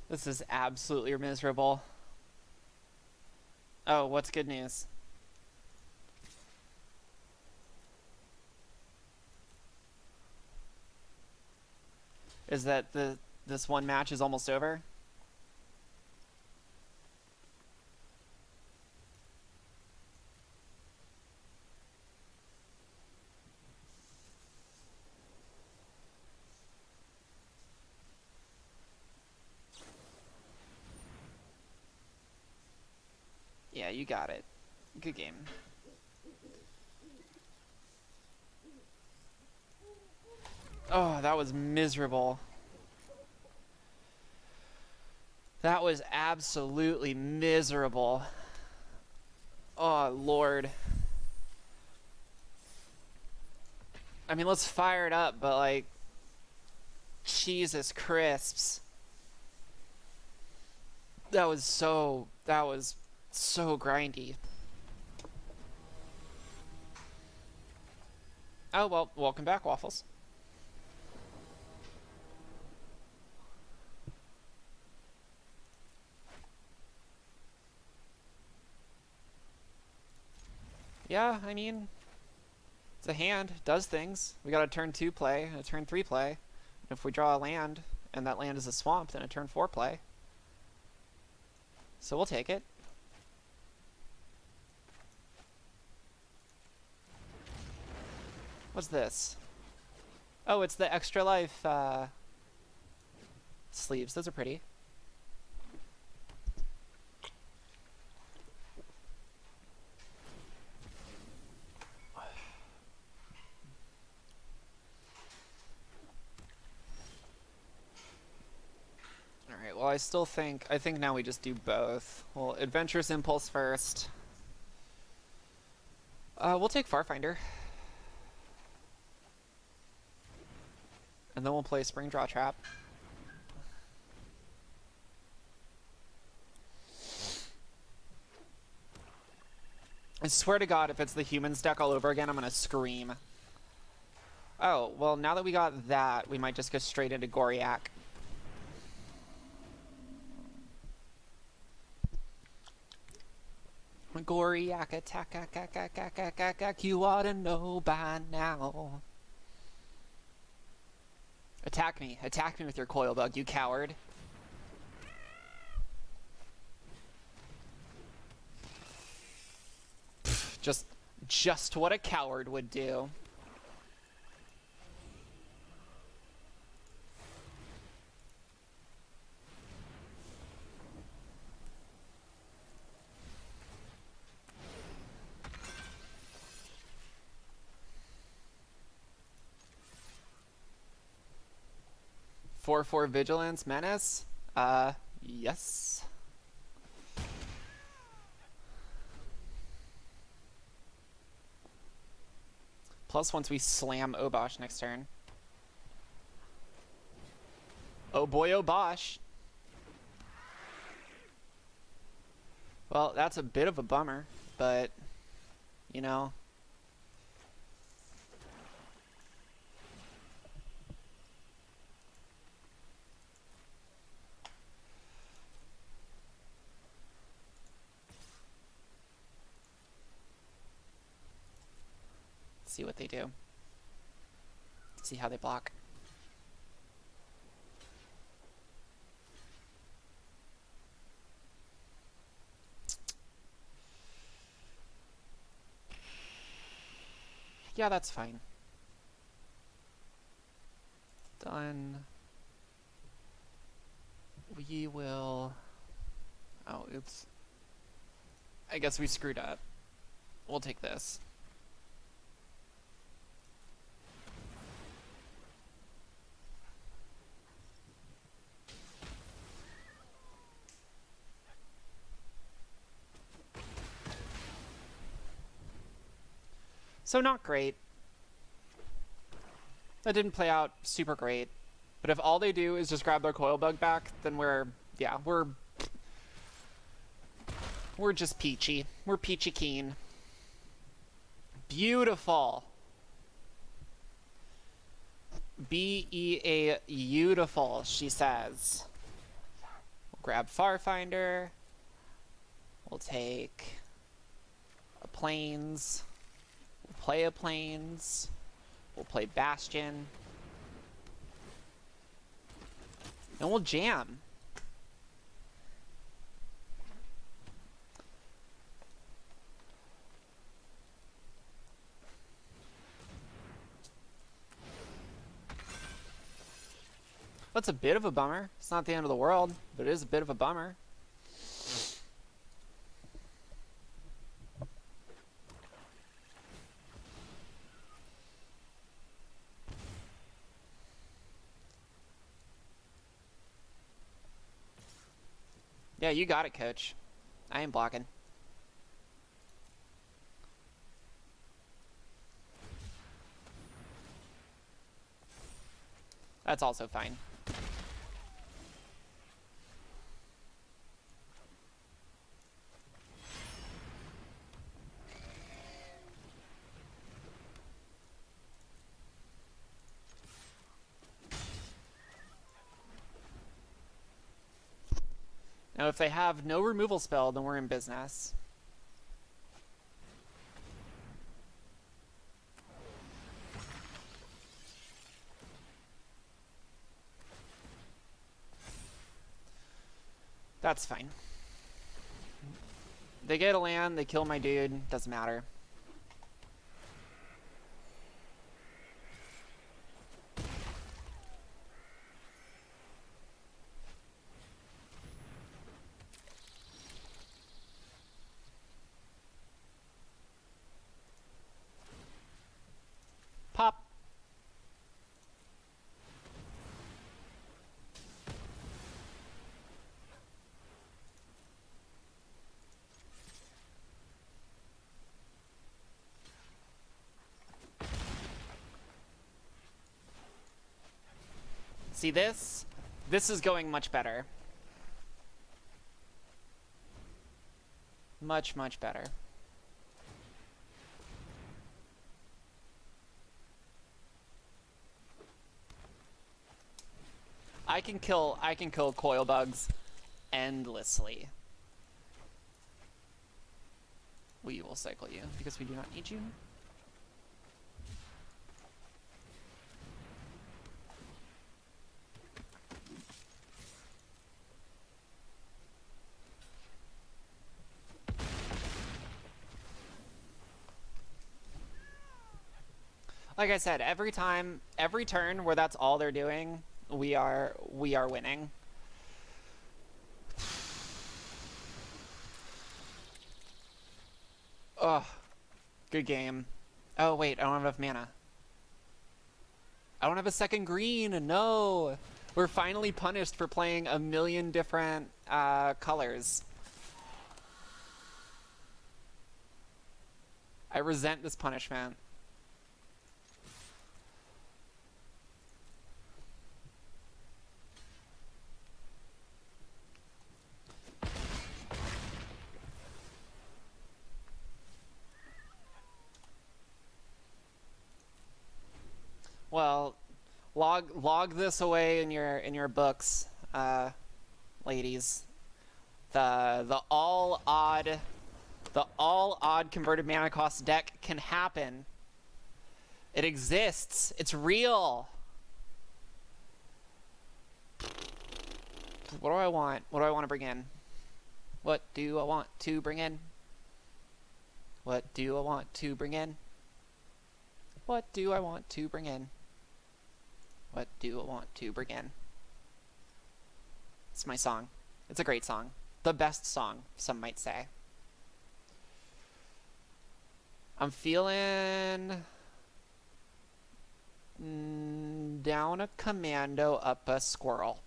This is absolutely miserable. Oh, what's good news? Is that this one match is almost over? Yeah, you got it. Good game. Oh, that was miserable. That was absolutely miserable. Oh, Lord. I mean, let's fire it up, but like, Jesus crisps. That was so grindy. Oh, well, welcome back, Waffles. Yeah, I mean, it's a hand, does things. We got a turn 2 play and a turn 3 play. If we draw a land, and that land is a swamp, then a turn 4 play. So we'll take it. What's this? Oh, it's the extra life sleeves. Those are pretty. Alright, well, I think now we just do both. Well, Adventurous Impulse first. We'll take Farfinder. And then we'll play Spring Draw Trap. I swear to God, if it's the humans deck all over again, I'm gonna scream. Oh, well, now that we got that, we might just go straight into Goriak. Goriak attack, you ought to know by now. Attack me with your coil bug, you coward. Pfft, just what a coward would do. For Vigilance Menace? Yes. Plus once we slam Obosh next turn. Oh boy, Obosh. Well, that's a bit of a bummer, but, you know. See what they do. See how they block. Yeah, that's fine. Done. We will... Oh, oops. I guess we screwed up. We'll take this. So not great. That didn't play out super great. But if all they do is just grab their coil bug back, then we're just peachy. We're peachy keen. Beautiful. B-E-A beautiful, she says. We'll grab Farfinder. We'll take a Plains. We'll play a Plains. We'll play Bastion. And we'll jam. That's a bit of a bummer. It's not the end of the world, but it is a bit of a bummer. Yeah, you got it, coach. I ain't blocking. That's also fine. Now, if they have no removal spell, then we're in business. That's fine. They get a land, they kill my dude, doesn't matter. Pop. See this? This is going much better. Much, much better. I can kill coil bugs endlessly. We will cycle you because we do not need you. Like I said, every turn where that's all they're doing, we are winning. Ugh. Good game. Oh wait, I don't have enough mana. I don't have a second green, no! We're finally punished for playing a million different colors. I resent this punishment. Well, log this away in your books, ladies. The all odd converted mana cost deck can happen. It exists. It's real. What do I want? What do I want to bring in? What do I want to bring in? What do I want to bring in? What do I want to bring in? What do I want to bring in? It's my song. It's a great song. The best song, some might say. I'm feeling down a commando, up a squirrel.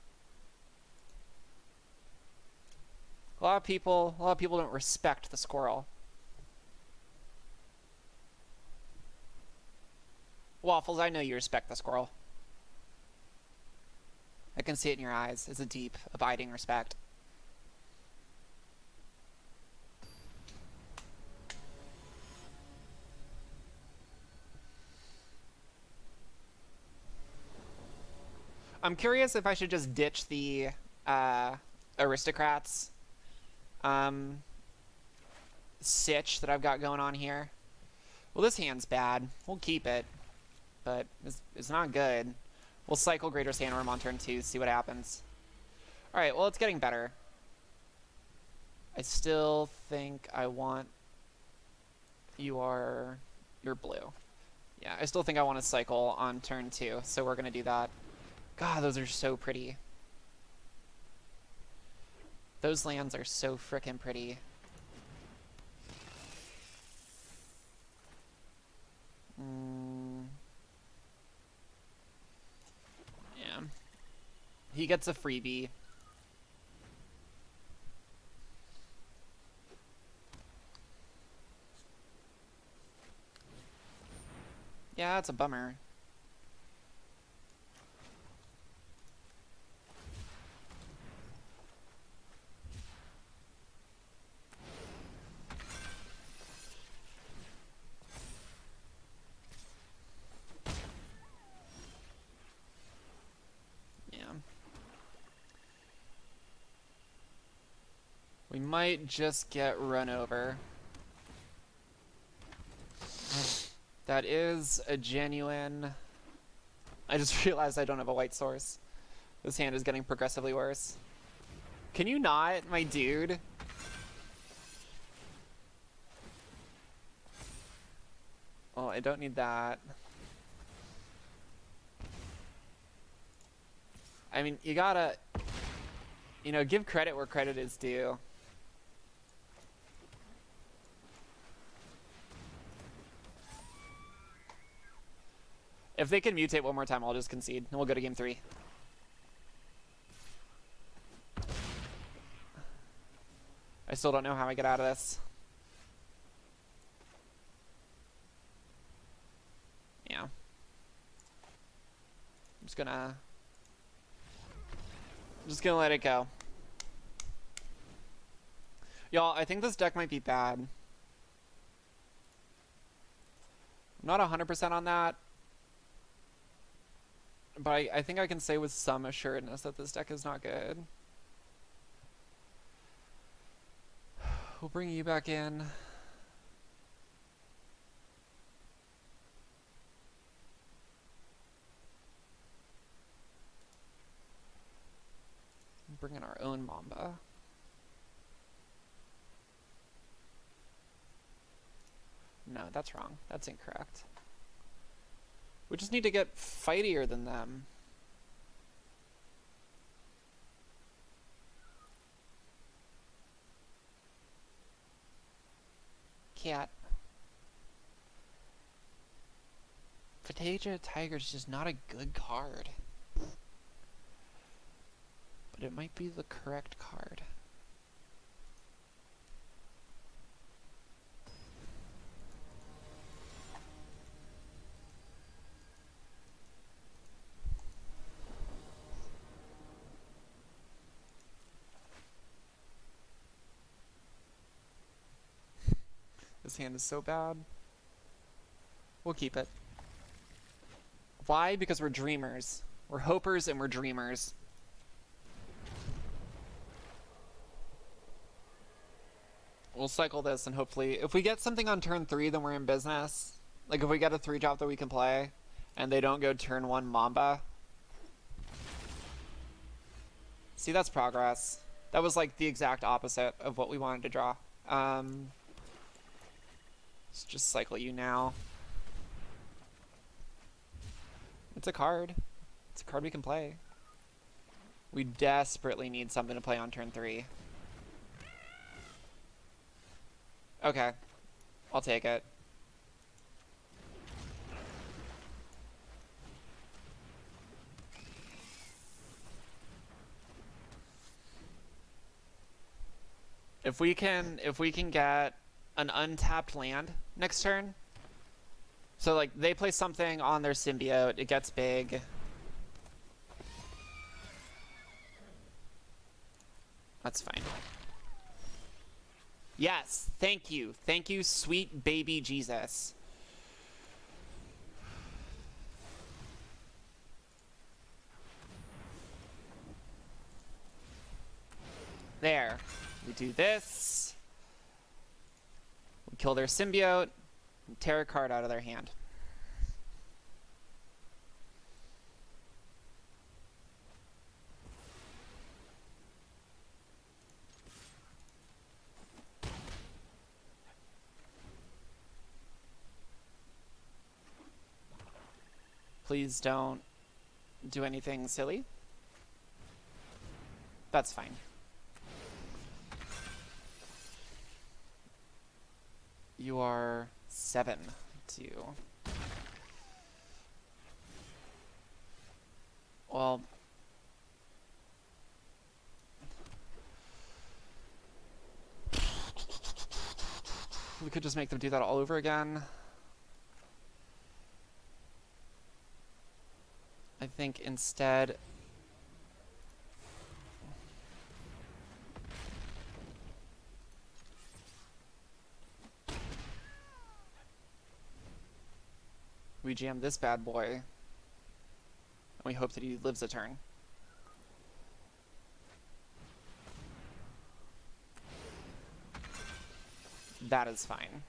A lot of people don't respect the squirrel. Waffles, I know you respect the squirrel. I can see it in your eyes. It's a deep, abiding respect. I'm curious if I should just ditch the aristocrats sitch that I've got going on here. Well, this hand's bad. We'll keep it, but it's not good. We'll cycle Greater Sandworm on turn 2, see what happens. Alright, well, it's getting better. I still think I want... You're blue. Yeah, I still think I want to cycle on turn 2, so we're going to do that. God, those are so pretty. Those lands are so frickin' pretty. Yeah. He gets a freebie. Yeah, it's a bummer. We might just get run over. That is a genuine... I just realized I don't have a white source. This hand is getting progressively worse. Can you not, my dude? Oh, I don't need that. I mean, you gotta... You know, give credit where credit is due. If they can mutate one more time, I'll just concede, and we'll go to game 3. I still don't know how I get out of this. Yeah. I'm just gonna let it go. Y'all, I think this deck might be bad. I'm not 100% on that. But I think I can say with some assuredness that this deck is not good. We'll bring you back in. Bring in our own Mamba. No, that's wrong. That's incorrect. We just need to get fightier than them. Cat. Fantasia Tiger is just not a good card. But it might be the correct card. This hand is so bad. We'll keep it. Why? Because we're dreamers. We're hopers and we're dreamers. We'll cycle this and hopefully... If we get something on turn 3, then we're in business. Like if we get a 3-drop that we can play, and they don't go turn 1 Mamba. See, that's progress. That was like the exact opposite of what we wanted to draw. Let's just cycle you now. It's a card. It's a card we can play. We desperately need something to play on turn 3. Okay. I'll take it. If we can get an untapped land next turn, so like they play something on their symbiote, it gets big. That's fine. Yes, thank you, sweet baby Jesus. There. We do this. We kill their symbiote. And tear a card out of their hand. Please don't do anything silly. That's fine. You are 7-2. Well, we could just make them do that all over again. I think instead we jam this bad boy, and we hope that he lives a turn. That is fine.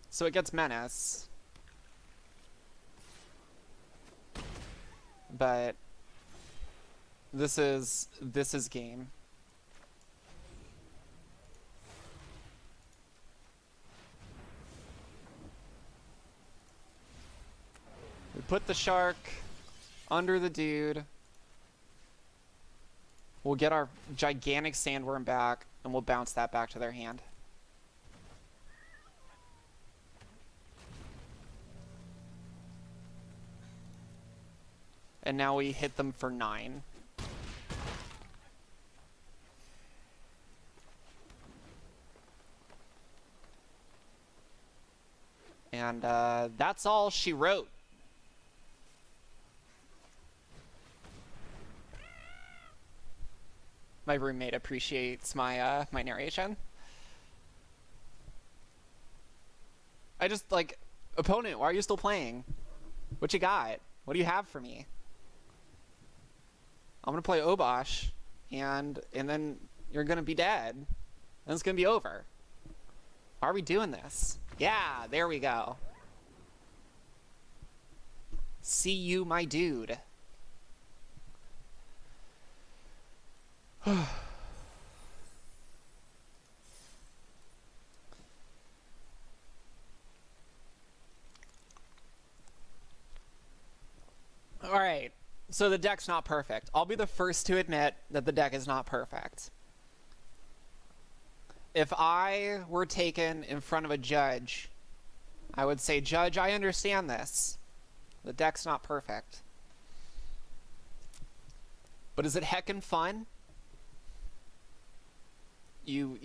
So it gets Menace. But this is game. We put the shark under the dude. We'll get our gigantic sandworm back, and we'll bounce that back to their hand. And now we hit them for 9. And that's all she wrote. My roommate appreciates my my narration. I just, like, opponent, why are you still playing? What you got? What do you have for me? I'm gonna play Obosh, and then you're gonna be dead. And it's gonna be over. Why are we doing this? Yeah, there we go. See you, my dude. Alright, so the deck's not perfect. I'll be the first to admit that the deck is not perfect. If I were taken in front of a judge, I would say, Judge, I understand this. The deck's not perfect. But is it heckin' fun? You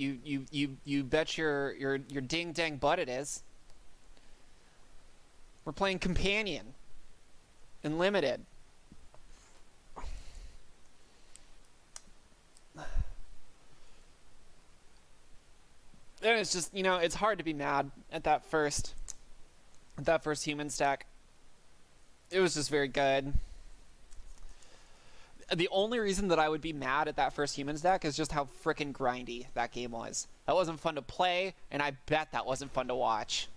bet your ding dang butt it is. We're playing Companion and Limited. And it's just, you know, it's hard to be mad at that first human stack. It was just very good. The only reason that I would be mad at that first humans deck is just how frickin' grindy that game was. That wasn't fun to play, and I bet that wasn't fun to watch.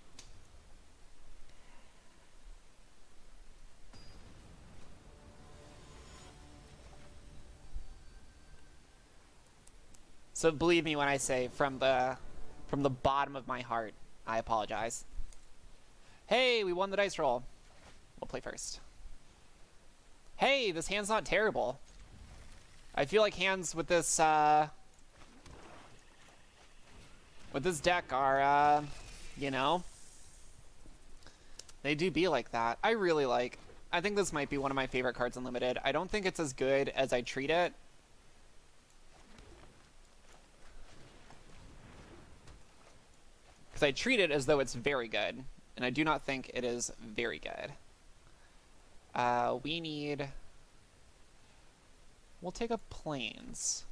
So believe me when I say from the bottom of my heart, I apologize. Hey, we won the dice roll. We'll play first. Hey, this hand's not terrible. I feel like hands with this deck are, you know, They do be like that. I think this might be one of my favorite cards in Limited. I don't think it's as good as I treat it. Because I treat it as though it's very good. And I do not think it is very good. We'll take a Plains.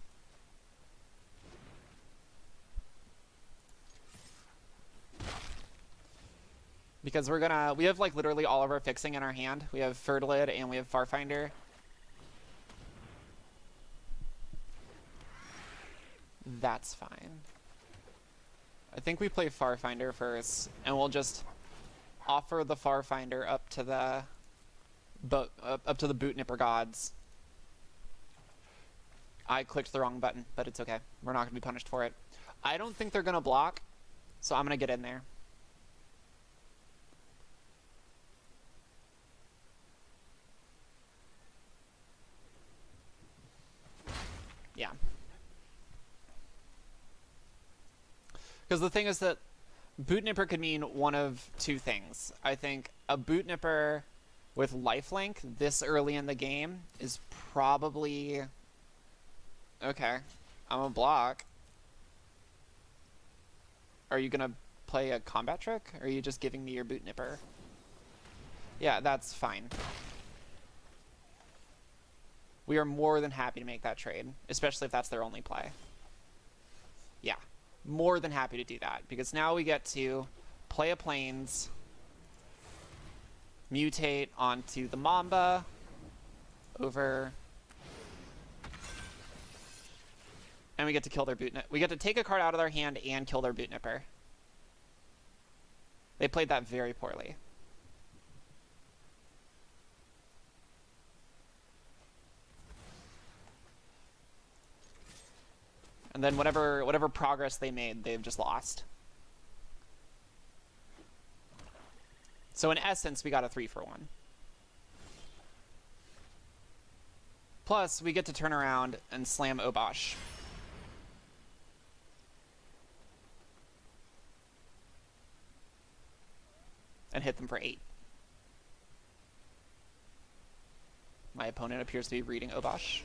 Because we have like literally all of our fixing in our hand. We have Fertilid and we have Farfinder. That's fine. I think we play Farfinder first, and we'll just offer the Farfinder up to the Boot Nipper gods. I clicked the wrong button, but it's okay. We're not going to be punished for it. I don't think they're going to block, so I'm going to get in there. Yeah. Because the thing is that Boot Nipper could mean one of two things. I think a Boot Nipper with lifelink this early in the game is probably... Okay, I'm a block. Are you gonna play a combat trick? Or are you just giving me your Boot Nipper? Yeah, that's fine. We are more than happy to make that trade, especially if that's their only play. Yeah, more than happy to do that, because now we get to play a Plains, mutate onto the Mamba, over... And we get to kill their Boot Nipper. We get to take a card out of their hand and kill their Boot Nipper. They played that very poorly. And then whatever progress they made, they've just lost. So in essence, we got a 3-for-1. Plus, we get to turn around and slam Obosh. And hit them for 8. My opponent appears to be reading Obosh.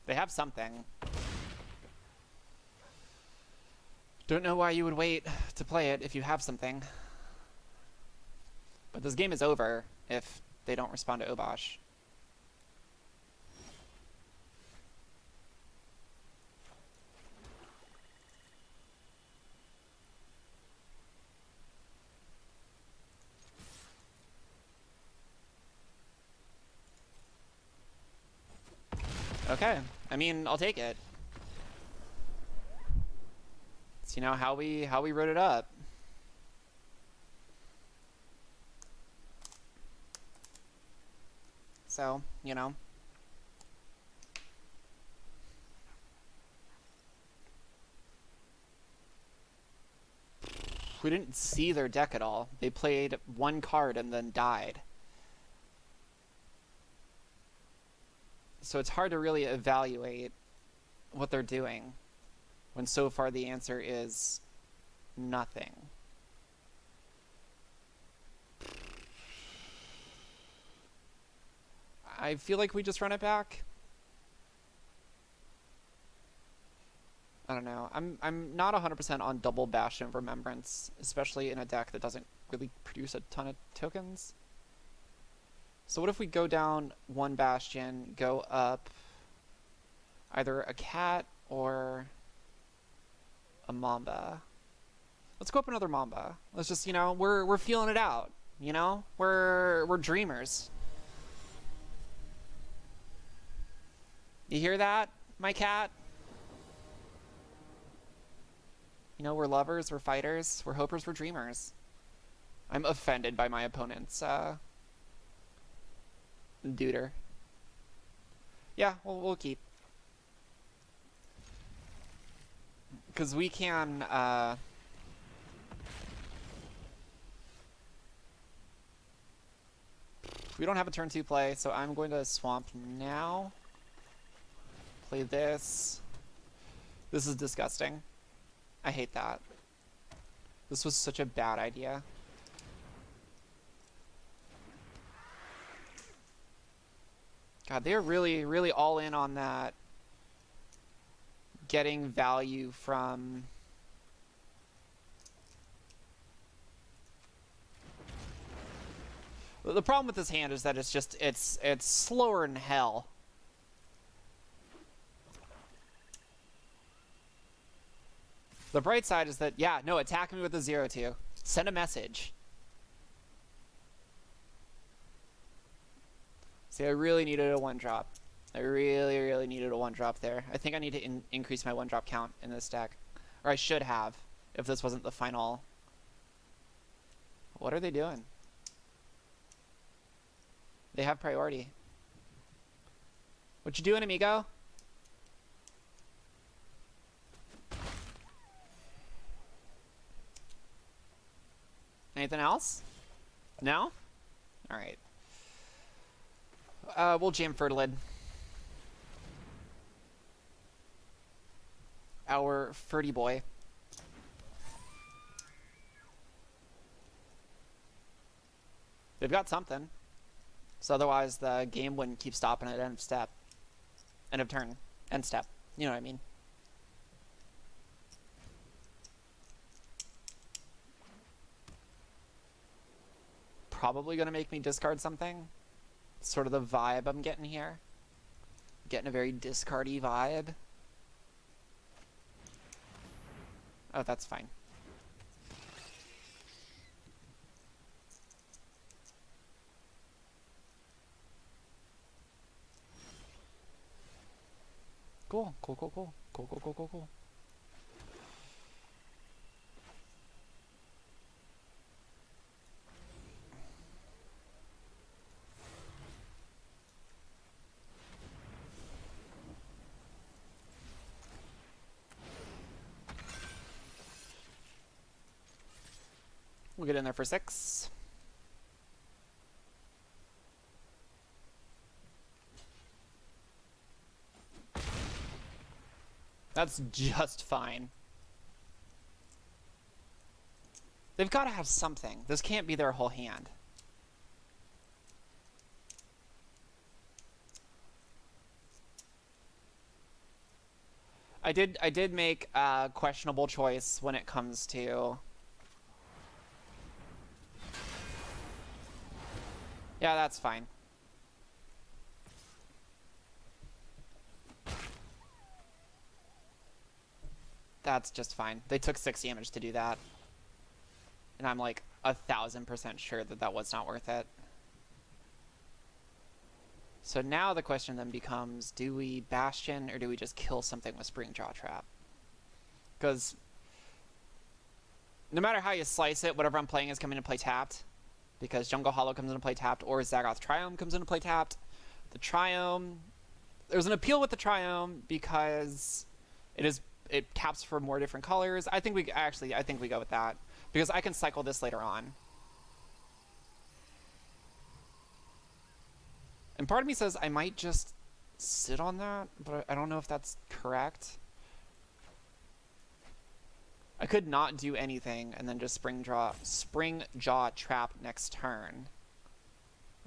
They have something. Don't know why you would wait to play it if you have something. But this game is over if they don't respond to Obosh. Okay, I mean, I'll take it. It's, you know, how we wrote it up. So, you know. We didn't see their deck at all. They played one card and then died. So it's hard to really evaluate what they're doing when so far the answer is nothing. I feel like we just run it back. I don't know. I'm not 100% on double Bastion of Remembrance, especially in a deck that doesn't really produce a ton of tokens. So what if we go down one Bastion, go up either a cat or a Mamba? Let's go up another Mamba. Let's just, you know, we're feeling it out, you know? We're dreamers. You hear that, my cat? You know, we're lovers, we're fighters, we're hopers, we're dreamers. I'm offended by my opponent's Duder. Yeah, we'll keep. Because we can, we don't have a turn 2 play, so I'm going to swamp now. Play this. This is disgusting. I hate that. This was such a bad idea. God, they're really, really all in on that. Getting value from... The problem with this hand is that it's just, it's slower than hell. The bright side is that, yeah, no, attack me with a 0-2. Send a message. See, I really needed a 1-drop. I really, really needed a 1-drop there. I think I need to increase my 1-drop count in this deck. Or I should have, if this wasn't the final. What are they doing? They have priority. What you doing, amigo? Anything else? No? Alright. We'll jam Fertilid. Our Ferdy boy. They've got something. So otherwise the game wouldn't keep stopping at end of step. End of turn. End step. You know what I mean. Probably gonna make me discard something. Sort of the vibe I'm getting here. Getting a very discardy vibe. Oh, that's fine. Cool, cool, cool, cool. Cool, cool, cool, cool, cool. We'll get in there for 6. That's just fine. They've got to have something. This can't be their whole hand. I did make a questionable choice when it comes to... Yeah, that's fine. That's just fine. They took 6 damage to do that. And I'm like 1000% sure that that was not worth it. So now the question then becomes, do we Bastion or do we just kill something with Spring Jaw Trap? Because no matter how you slice it, whatever I'm playing is coming to play tapped. Because Jungle Hollow comes into play tapped, or Zagoth Triome comes into play tapped. The Triome... There's an appeal with the Triome because it taps for more different colors. I think we go with that. Because I can cycle this later on. And part of me says I might just sit on that, but I don't know if that's correct. I could not do anything and then just Spring Jaw Trap next turn. And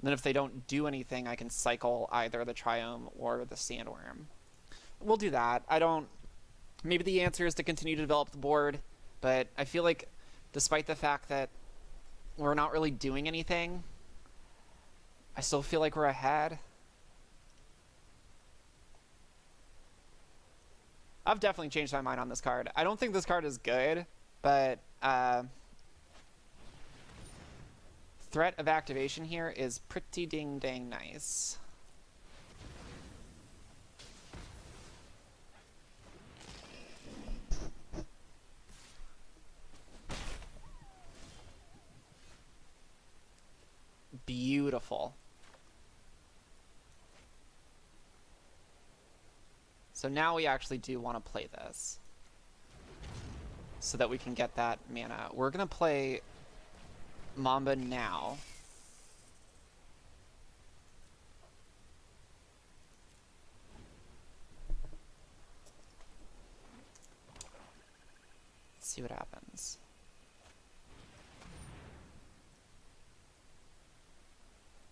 then if they don't do anything, I can cycle either the Triome or the Sandworm. We'll do that. Maybe the answer is to continue to develop the board, but I feel like despite the fact that we're not really doing anything, I still feel like we're ahead. I've definitely changed my mind on this card. I don't think this card is good, but threat of activation here is pretty ding dang nice. Beautiful. So now we actually do want to play this so that we can get that mana. We're going to play Mamba now. see what happens.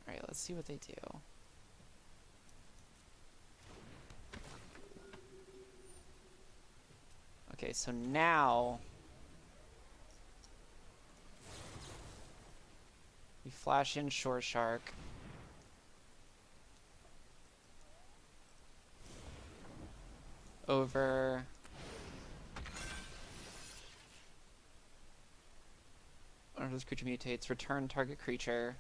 Alright, let's see what they do. Okay, so now we flash in Shore Shark. Over whenever this creature mutates, return target creature.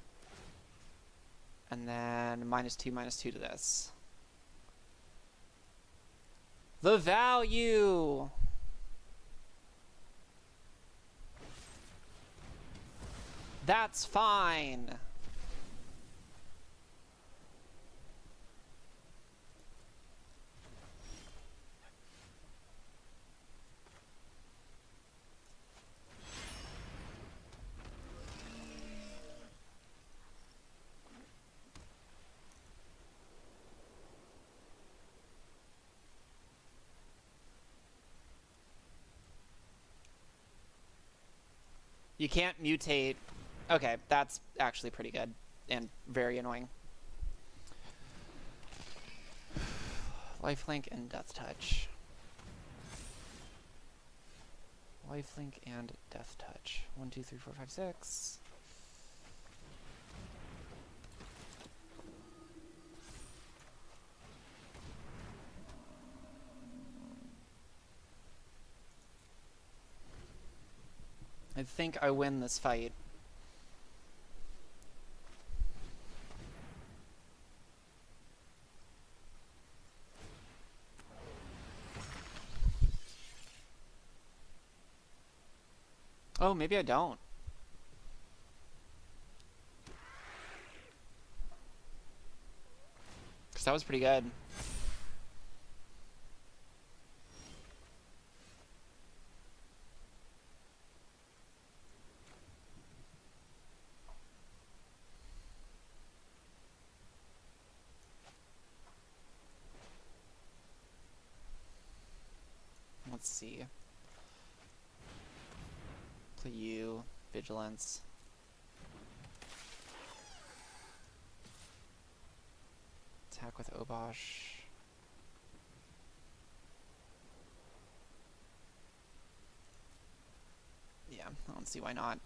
And then -2/-2 to this. The value! That's fine! You can't mutate. Okay, that's actually pretty good and very annoying. Lifelink and Death Touch. Lifelink and Death Touch. 1, 2, 3, 4, 5, 6. I think I win this fight. Oh, maybe I don't. Because that was pretty good. Let's see. Play you, Vigilance. Attack with Obosh. Yeah, I don't see why not.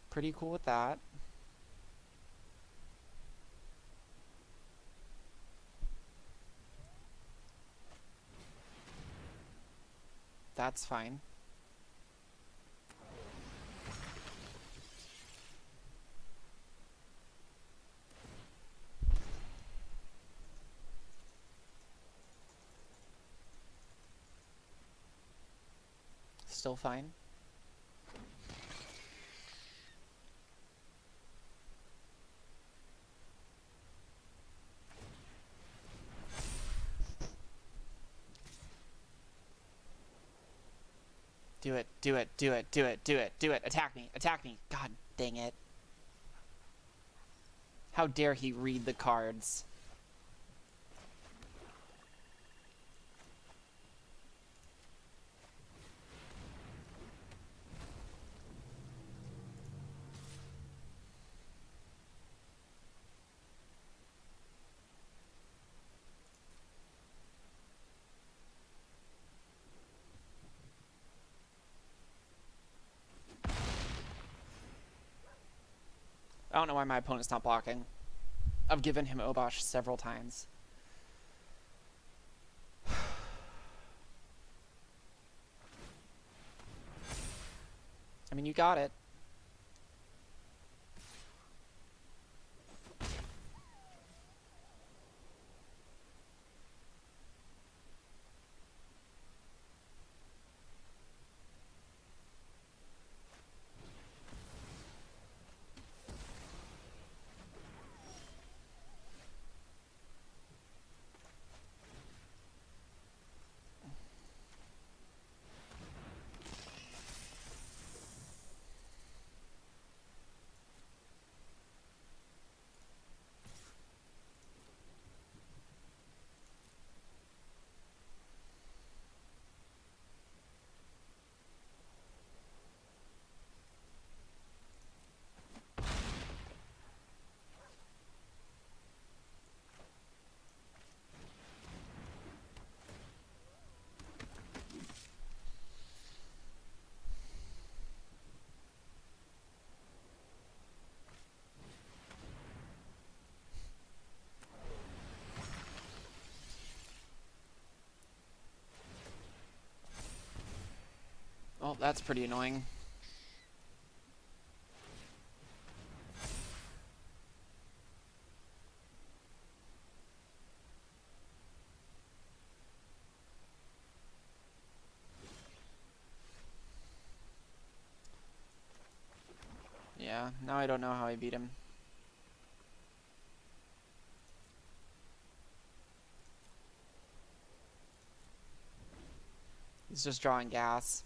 Pretty cool with that. That's fine. Still fine. Do it, do it, do it, do it, do it, do it. Attack me, attack me. God dang it. How dare he read the cards? I don't know why my opponent's not blocking. I've given him Obosh several times. I mean, you got it. Well, that's pretty annoying. Yeah, now I don't know how I beat him. He's just drawing gas.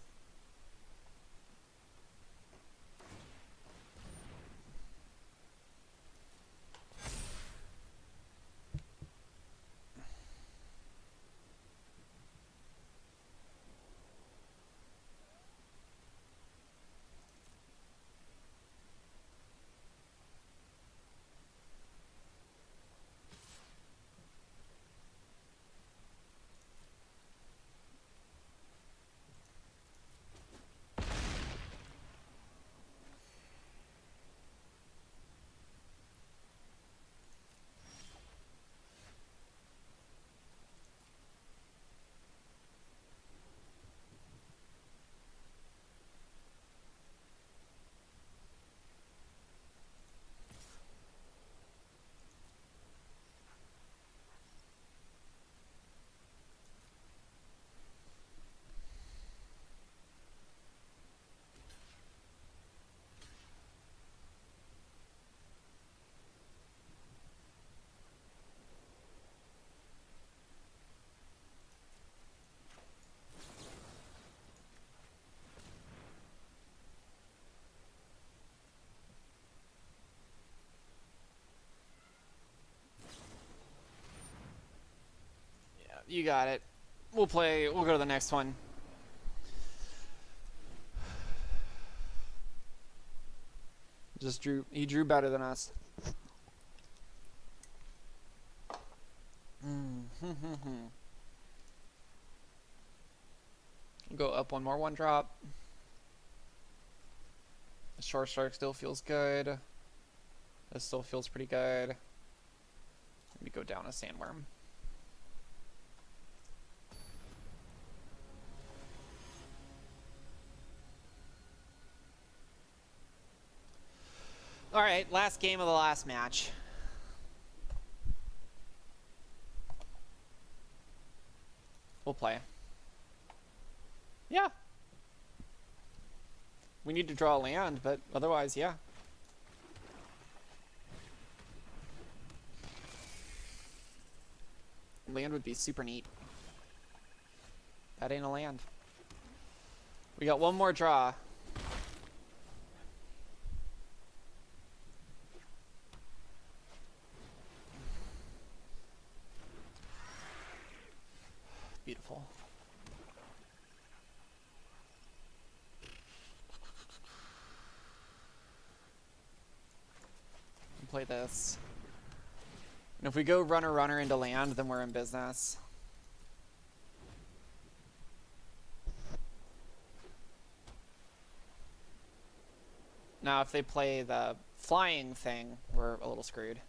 You got it. We'll go to the next one. He drew better than us. Go up one more 1-drop. The short strike still feels good. This still feels pretty good. Maybe go down a sandworm. Alright, last game of the last match. We'll play. Yeah. We need to draw a land, but otherwise, yeah. Land would be super neat. That ain't a land. We got one more draw. Beautiful. Play this. And if we go runner into land, then we're in business. Now, if they play the flying thing, we're a little screwed.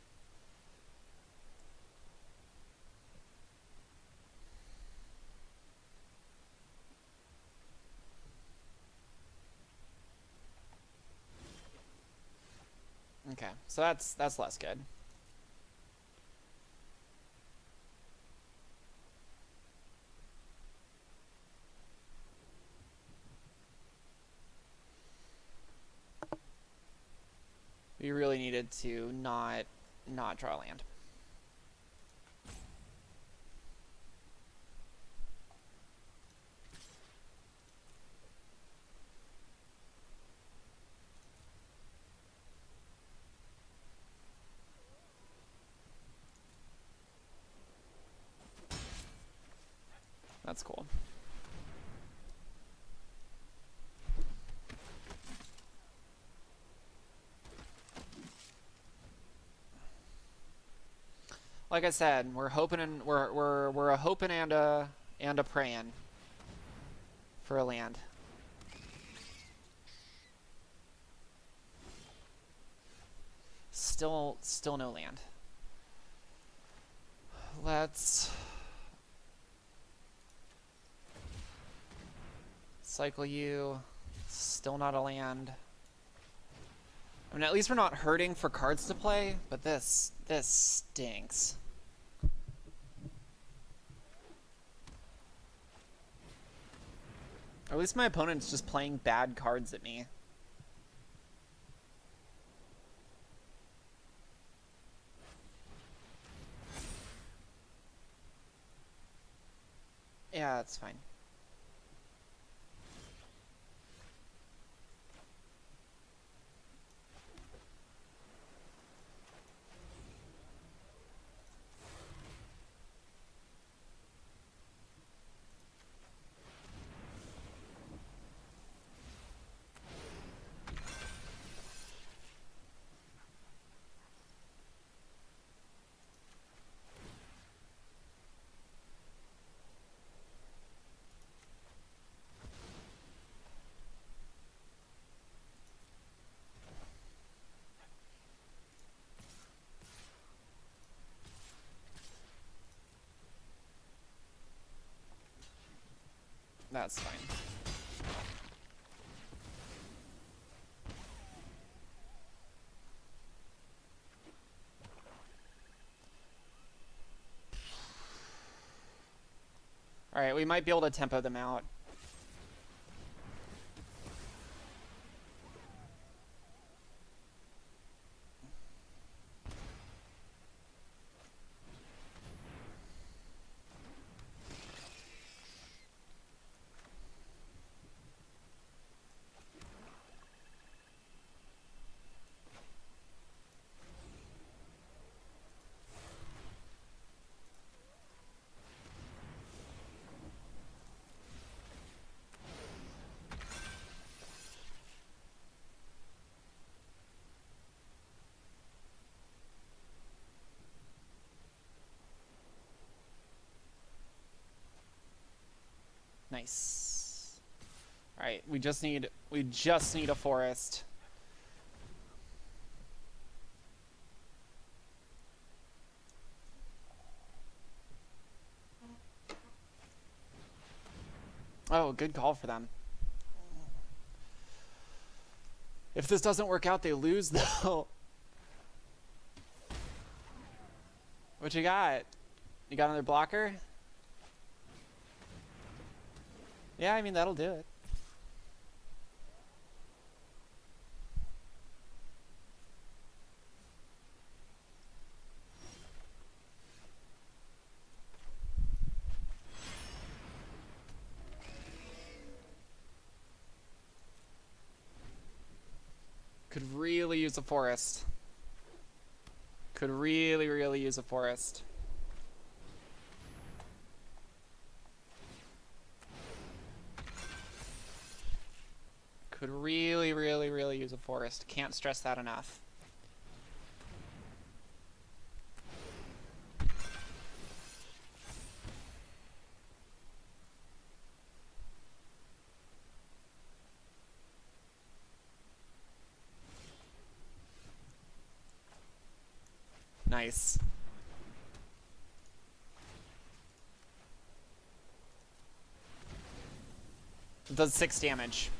Okay, so that's less good. We really needed to not draw land. That's cool. Like I said, we're hoping and we're a hoping and a praying for a land. Still no land. Let's cycle you. Still not a land. I mean, at least we're not hurting for cards to play, but this stinks. Or at least my opponent's just playing bad cards at me. Yeah, that's fine. That's fine. Alright, we might be able to tempo them out. Nice. Alright, we just need a forest. Oh, good call for them. If this doesn't work out, they lose though. What you got? You got another blocker? Yeah, I mean, that'll do it. Could really use a forest. Could really, really use a forest. Could really, really, really use a forest. Can't stress that enough. Nice. It does 6 damage.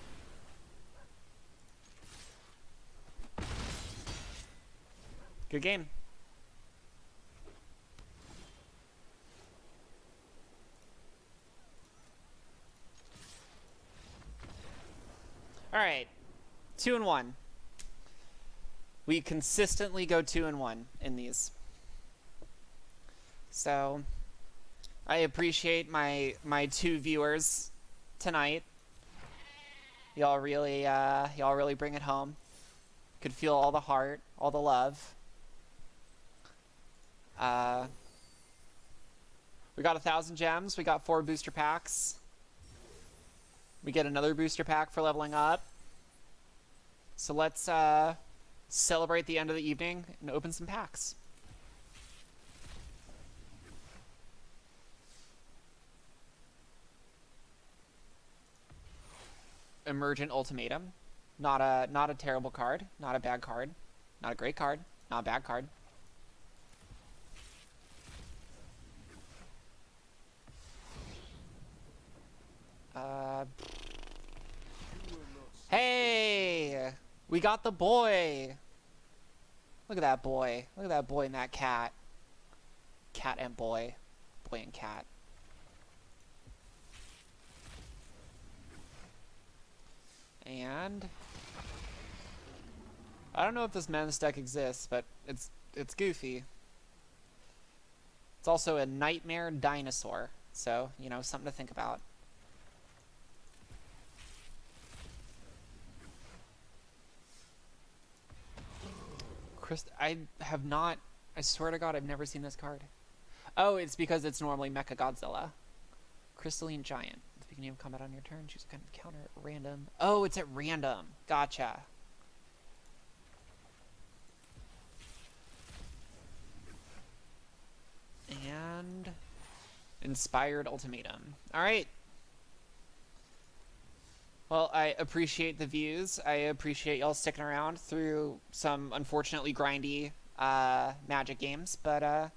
Good game. All right, 2-1. We consistently go 2-1 in these. So I appreciate my 2 viewers tonight. Y'all really bring it home. Could feel all the heart, all the love. We got 1,000 gems. We got 4 booster packs. We get another booster pack for leveling up. So let's celebrate the end of the evening and open some packs. Emergent Ultimatum. Not a terrible card. Not a bad card. Not a great card. Not a bad card. We got the boy! Look at that boy. Look at that boy and that cat. Cat and boy. Boy and cat. And I don't know if this men's deck exists, but it's goofy. It's also a nightmare dinosaur, so, you know, something to think about. I have not, I swear to God, I've never seen this card. Oh, it's because it's normally Mecha Godzilla. Crystalline Giant. At the beginning of combat on your turn, choose a kind of counter at random. Oh, it's at random. Gotcha. And Inspired Ultimatum. Alright. Well, I appreciate the views. I appreciate y'all sticking around through some unfortunately grindy Magic games, but we'll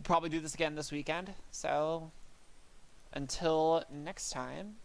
probably do this again this weekend. So until next time,